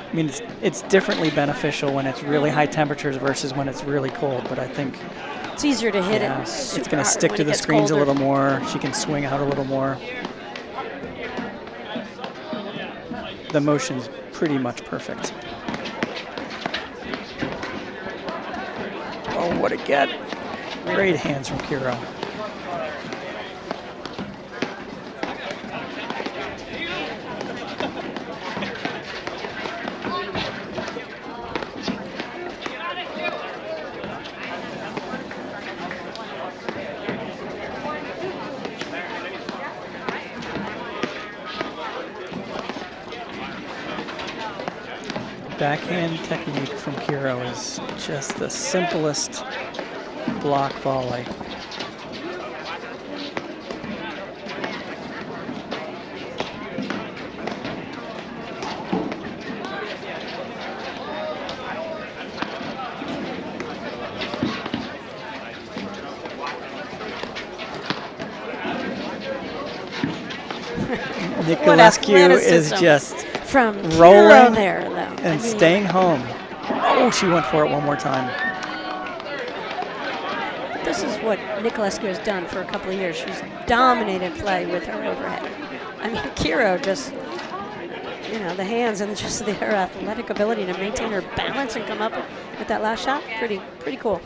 I mean, it's differently beneficial when it's really high temperatures versus when it's really cold, but I think it's easier to hit it. It's going to stick to the screens a little more. She can swing out a little more. The motion's pretty much perfect. Oh, what a get. Great hands from Kiro. Backhand technique from Kiro is just the simplest block volley. Niculescu is just from rolling there, though. And staying home. Oh, she went for it one more time. This is what Niculescu has done for a couple of years. She's dominated play with her overhead. I mean, Kiro just, you know, the hands and just her athletic ability to maintain her balance and come up with that last shot, pretty cool.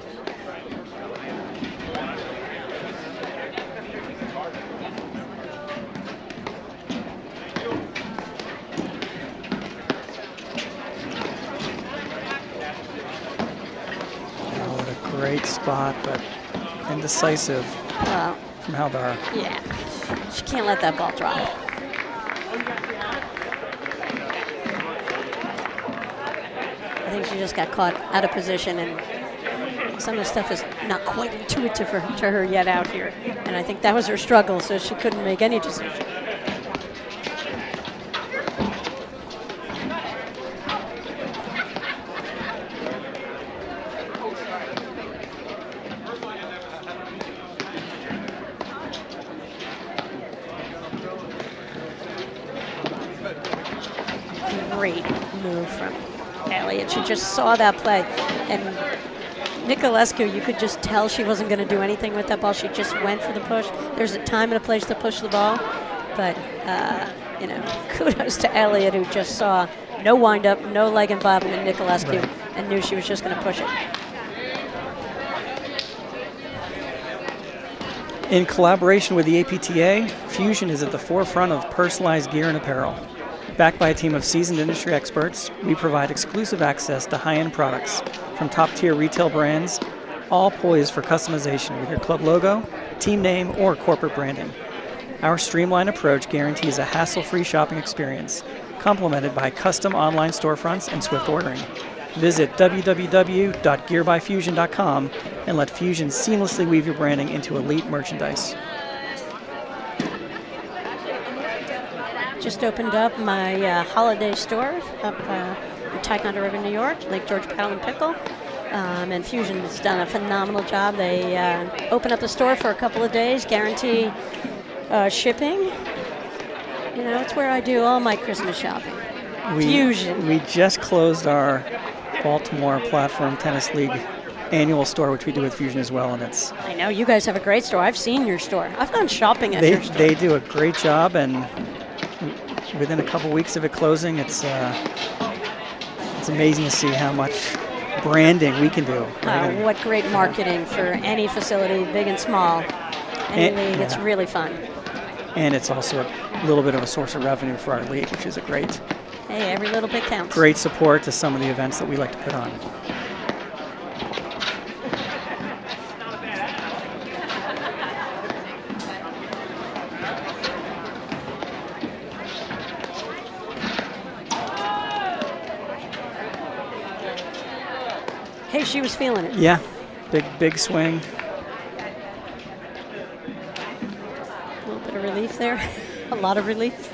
Great spot, but Indecisive Well, from Halbauer. yeah. She can't let that ball drop. I think she just got caught out of position, and some of the stuff is not quite intuitive to her yet out here. And I think that was her struggle, so she couldn't make any decision. Great move from Elliott. She just saw that play. And Niculescu, you could just tell she wasn't going to do anything with that ball. She just went for the push. There's a time and a place to push the ball. But, you know, kudos to Elliott, who just saw no windup, no leg involvement in Niculescu, and knew she was just going to push it. In collaboration with the APTA, Fusion is at the forefront of personalized gear and apparel. Backed by a team of seasoned industry experts, we provide exclusive access to high-end products from top-tier retail brands, all poised for customization with your club logo, team name, or corporate branding. Our streamlined approach guarantees a hassle-free shopping experience, complemented by custom online storefronts and swift ordering. Visit www.gearbyfusion.com and let Fusion seamlessly weave your branding into elite merchandise. Just opened up my holiday store up in Ticonderoga, New York, Lake George Paddle and Pickle. And Fusion has done a phenomenal job. They open up the store for a couple of days, guarantee shipping. You know, it's where I do all my Christmas shopping. Fusion. We just closed our Baltimore Platform Tennis League annual store, which we do with Fusion as well, and it's... I know, you guys have a great store. I've seen your store. I've gone shopping at your store. They do a great job, and within a couple weeks of it closing, it's amazing to see how much branding we can do. Right? What great marketing for any facility, big and small. Any league, it's really fun. And it's also a little bit of a source of revenue for our league, which is a great... Hey, every little bit counts. Great support to some of the events that we like to put on. Hey, she was feeling it. Yeah, big swing. A little bit of relief there. A lot of relief.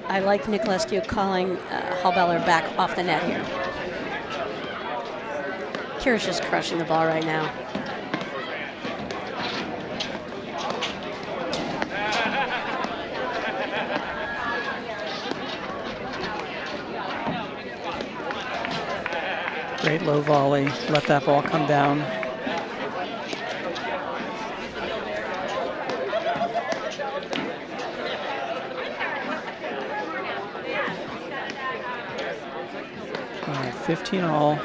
I like Niculescu calling Halbauer back off the net here. Kiro's just crushing the ball right now. Great low volley. Let that ball come down. All right, 15 all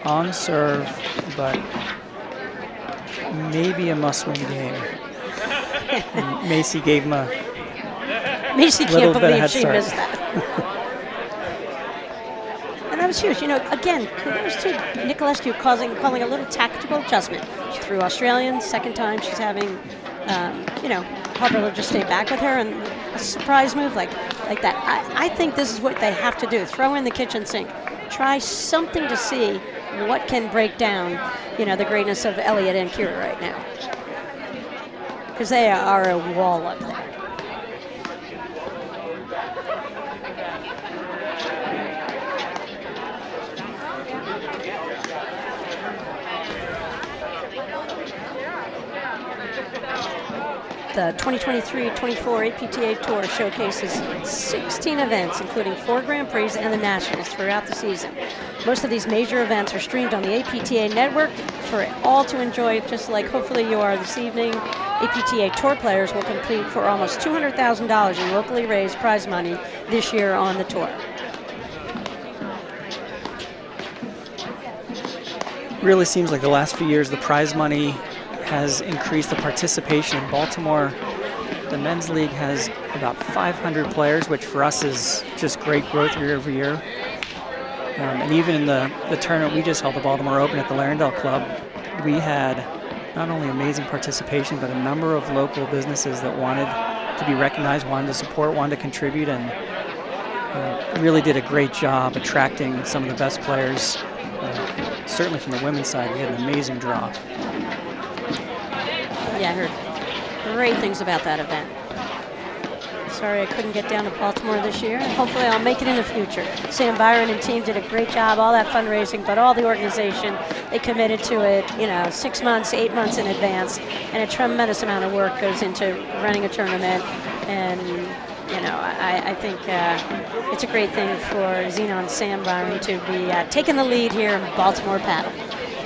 on serve, but maybe a must-win game. And Macy gave him a Macy little can't bit of believe head she start. missed that. And that was huge. You know, again, kudos to Niculescu calling a little tactical adjustment. She threw Australian, second time she's having, you know, Halbauer just stay back with her, and a surprise move like that. I think this is what they have to do. Throw in the kitchen sink. Try something to see what can break down, you know, the greatness of Elliott and Kiro right now. Because they are a wall up there. The 2023-24 APTA Tour showcases 16 events, including 4 Grand Prix and the Nationals throughout the season. Most of these major events are streamed on the APTA network for all to enjoy, just like hopefully you are this evening. APTA Tour players will compete for almost $200,000 in locally raised prize money this year on the tour. Really seems like the last few years the prize money has increased the participation in Baltimore. The men's league has about 500 players, which for us is just great growth year over year. And even in the tournament we just held, the Baltimore Open at the Larendale Club, we had not only amazing participation, but a number of local businesses that wanted to be recognized, wanted to support, wanted to contribute, and really did a great job attracting some of the best players. Certainly from the women's side, we had an amazing draw. Yeah, I heard great things about that event. Sorry I couldn't get down to Baltimore this year. Hopefully I'll make it in the future. Sam Byron and team did a great job, all that fundraising, but all the organization, they committed to it, 6 months, 8 months in advance, and a tremendous amount of work goes into running a tournament. And I think it's a great thing for Zeno and Sam Byron to be taking the lead here in Baltimore paddle.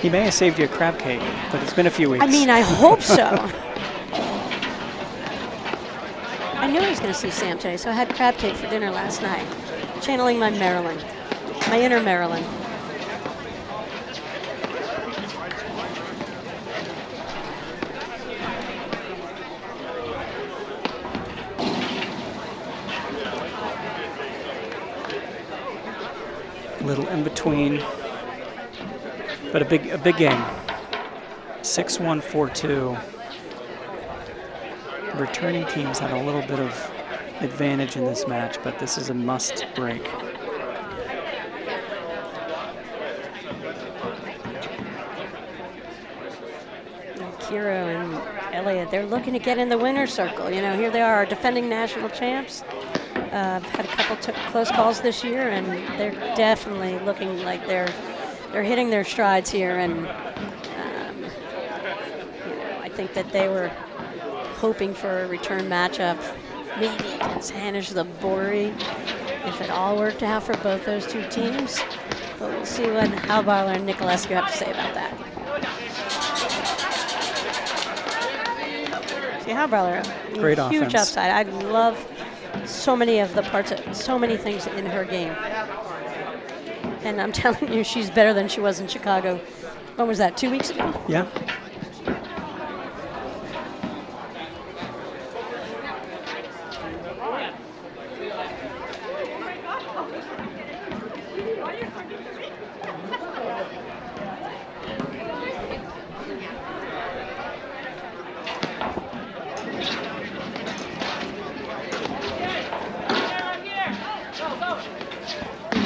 He may have saved you a crab cake, but it's been a few weeks. I mean, I hope so. I knew I was going to see Sam today, so I had crab cake for dinner last night, channeling my Maryland, my inner Maryland. A little in between, but a big game. 6-1, 4-2. Returning teams had a little bit of advantage in this match, but this is a must break. Kiro and Elliott, they're looking to get in the winner's circle. Here they are, defending national champs. Had a couple close calls this year, and they're definitely looking like they're hitting their strides here. And I think that they were hoping for a return matchup, maybe against Hanish Labori, if it all worked out for both those two teams. But we'll see what Halbauer and Niculescu have to say about that. See, Halbauer, great huge offense. upside. I love so many of the parts, so many things in her game. And I'm telling you, she's better than she was in Chicago. When was that, 2 weeks ago? Yeah.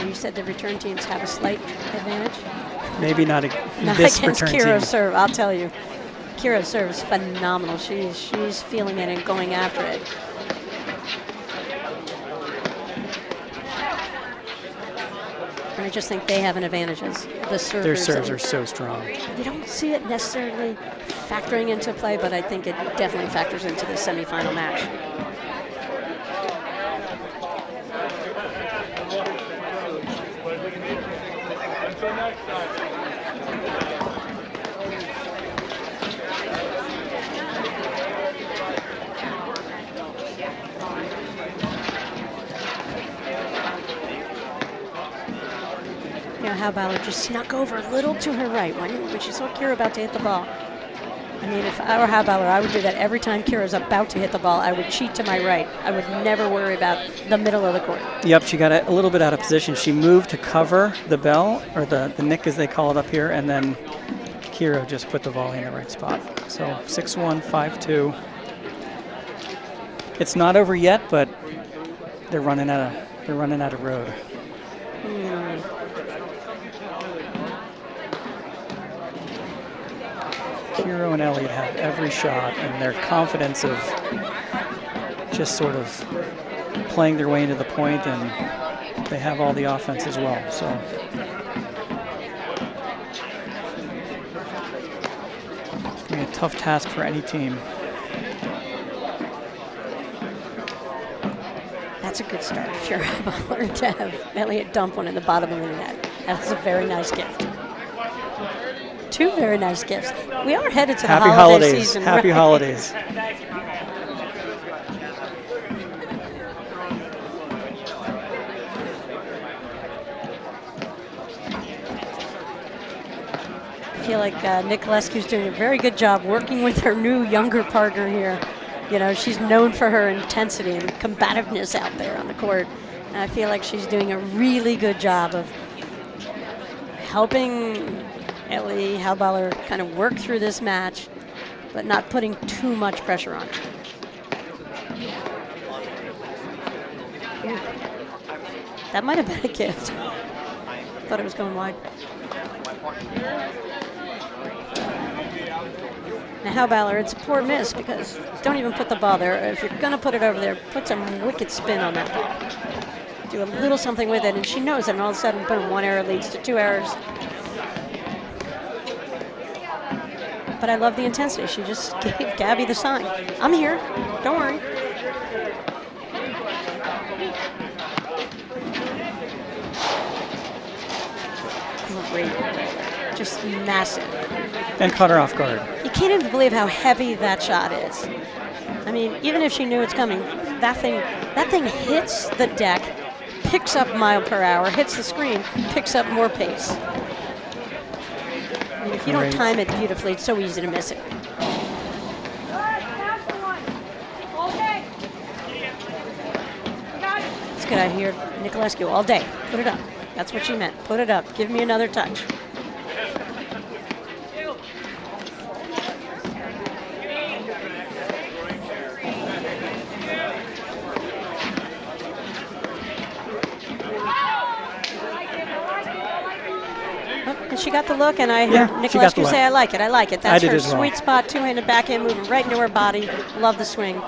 You said the return teams have a slight advantage? Maybe not Not this against return Kiro's team. serve, I'll tell you. Kiro's serve is phenomenal. She's feeling it and going after it. And I just think they have an advantage as the servers. Their serves are so strong. You don't see it necessarily factoring into play, but I think it definitely factors into the semifinal match. Halbauer just snuck over a little to her right when she saw Kiro about to hit the ball. I mean, if I were Halbauer, I would do that every time Kiro's about to hit the ball. I would cheat to my right. I would never worry about the middle of the court. Yep, she got a little bit out of position. She moved to cover the bell, or the nick as they call it up here, and then Kiro just put the volley in the right spot. So 6-1, 5-2. It's not over yet, but they're running out of road. Kiro and Elliott have every shot, and their confidence of just sort of playing their way into the point, and they have all the offense as well. So it's going to be a tough task for any team. That's a good start if you're Halbauer to have Elliott dump one in the bottom of the net. That's a very nice gift. Two very nice gifts. We are headed to the holiday season. Happy holidays. I feel like Niculescu's doing a very good job working with her new younger partner here. You know, she's known for her intensity and combativeness out there on the court. And I feel like she's doing a really good job of helping Ellie Halbauer kind of work through this match, but not putting too much pressure on her. That might have been a gift. Thought it was going wide. Now Halbauer, it's a poor miss because don't even put the ball there. If you're gonna put it over there, put some wicked spin on that ball. Do a little something with it, and she knows it, and all of a sudden, boom, one error leads to 2 errors. But I love the intensity. She just gave Gabby the sign. I'm here, don't worry. Great, just massive. And caught her off guard. You can't even believe how heavy that shot is. I mean, even if she knew it's coming, that thing hits the deck, picks up mile per hour, hits the screen, picks up more pace. I mean, if you don't time it beautifully, it's so easy to miss it. It's good. I hear Niculescu all day. Put it up. That's what she meant. Put it up. Give me another touch. And she got the look, and I heard Niculescu say, I like it, I like it. That's her sweet spot, two-handed backhand moving right into her body. Love the swing.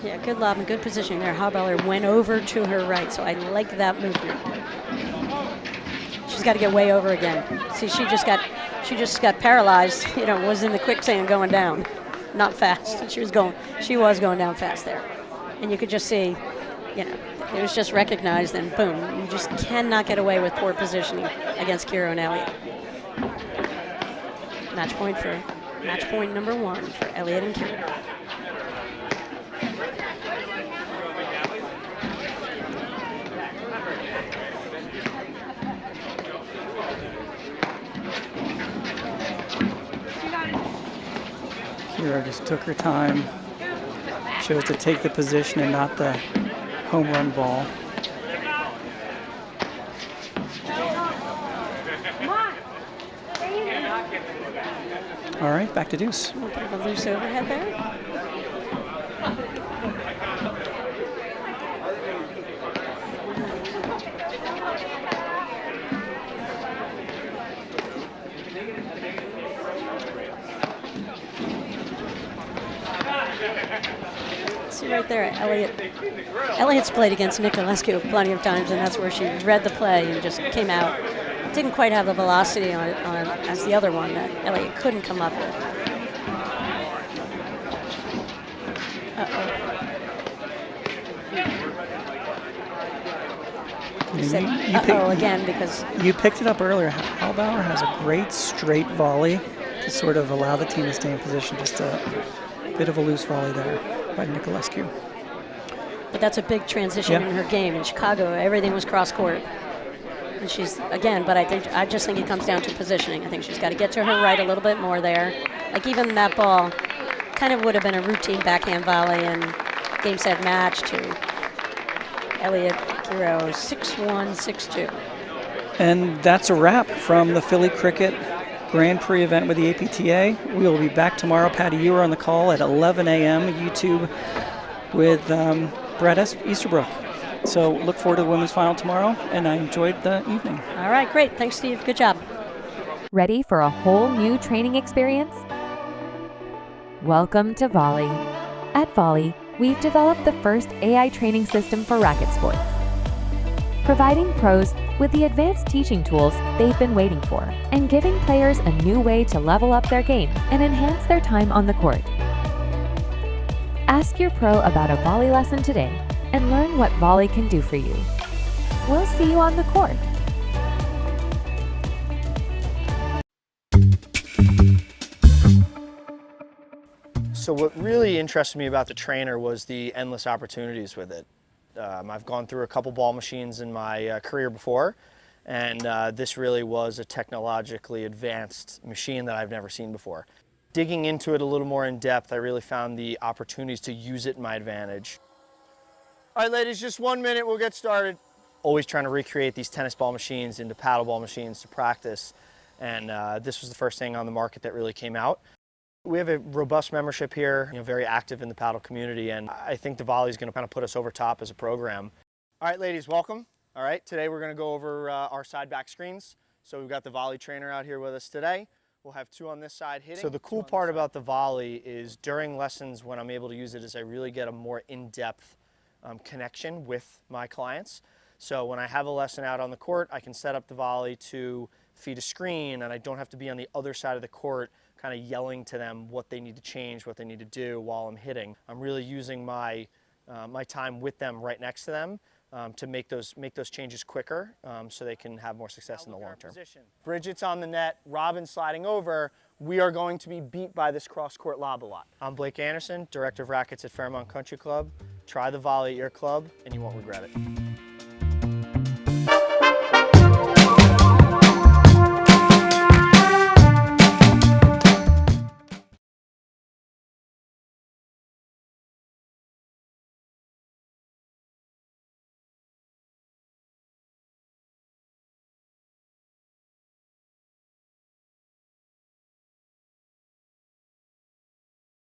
Yeah, good lob and good positioning there. Halbauer went over to her right, so I like that movement. She's got to get way over again. See, she just got paralyzed. You know, was in the quicksand going down, not fast. She was going down fast there, and you could just see, you know, it was just recognized, and boom, you just cannot get away with poor positioning against Kiro and Elliott. Match point number 1 for Elliott and Kiro. Kiro just took her time, chose to take the position and not the home run ball. All right, back to deuce. A little bit of a loose overhead there. See right there, Elliott's played against Niculescu plenty of times, and that's where she read the play and just came out. Didn't quite have the velocity on it as the other one that Elliott couldn't come up with. Uh-oh again, because you picked it up earlier. Halbauer has a great straight volley to sort of allow the team to stay in position. Just a bit of a loose volley there by Niculescu. But that's a big transition in her game. In Chicago, everything was cross court. And she's, again, but I just think it comes down to positioning. I think she's got to get to her right a little bit more there. Like even that ball kind of would have been a routine backhand volley and game, set, match to Elliott, Kiro, 6-1, 6-2. And that's a wrap from the Philly Cricket Grand Prix event with the APTA. We will be back tomorrow. Patty, you are on the call at 11 a.m. YouTube with Brett Easterbrook. So look forward to the women's final tomorrow, and I enjoyed the evening. All right, great. Thanks, Steve. Good job. Ready for a whole new training experience? Welcome to Volley. At Volley, we've developed the first AI training system for racket sports, providing pros with the advanced teaching tools they've been waiting for, and giving players a new way to level up their game and enhance their time on the court. Ask your pro about a volley lesson today and learn what volley can do for you. We'll see you on the court. So what really interested me about the trainer was the endless opportunities with it. I've gone through a couple ball machines in my career before, and this really was a technologically advanced machine that I've never seen before. Digging into it a little more in depth, I really found the opportunities to use it in my advantage. All right, ladies, just 1 minute, we'll get started. Always trying to recreate these tennis ball machines into paddle ball machines to practice, and this was the first thing on the market that really came out. We have a robust membership here, very active in the paddle community, and I think the Volley is going to kind of put us over top as a program. All right, ladies, welcome. All right, today we're going to go over our side back screens. So we've got the Volley trainer out here with us today. We'll have two on this side hitting. So the cool part about the Volley is during lessons when I'm able to use it is I really get a more in-depth connection with my clients. So when I have a lesson out on the court, I can set up the Volley to feed a screen, and I don't have to be on the other side of the court kind of yelling to them what they need to change, what they need to do while I'm hitting. I'm really using my time with them right next to them to make those changes quicker so they can have more success in the long term. Bridget's on the net, Robin sliding over. We are going to be beat by this cross-court lob a lot. I'm Blake Anderson, Director of Rackets at Fairmont Country Club. Try the Volley at your club and you won't regret it.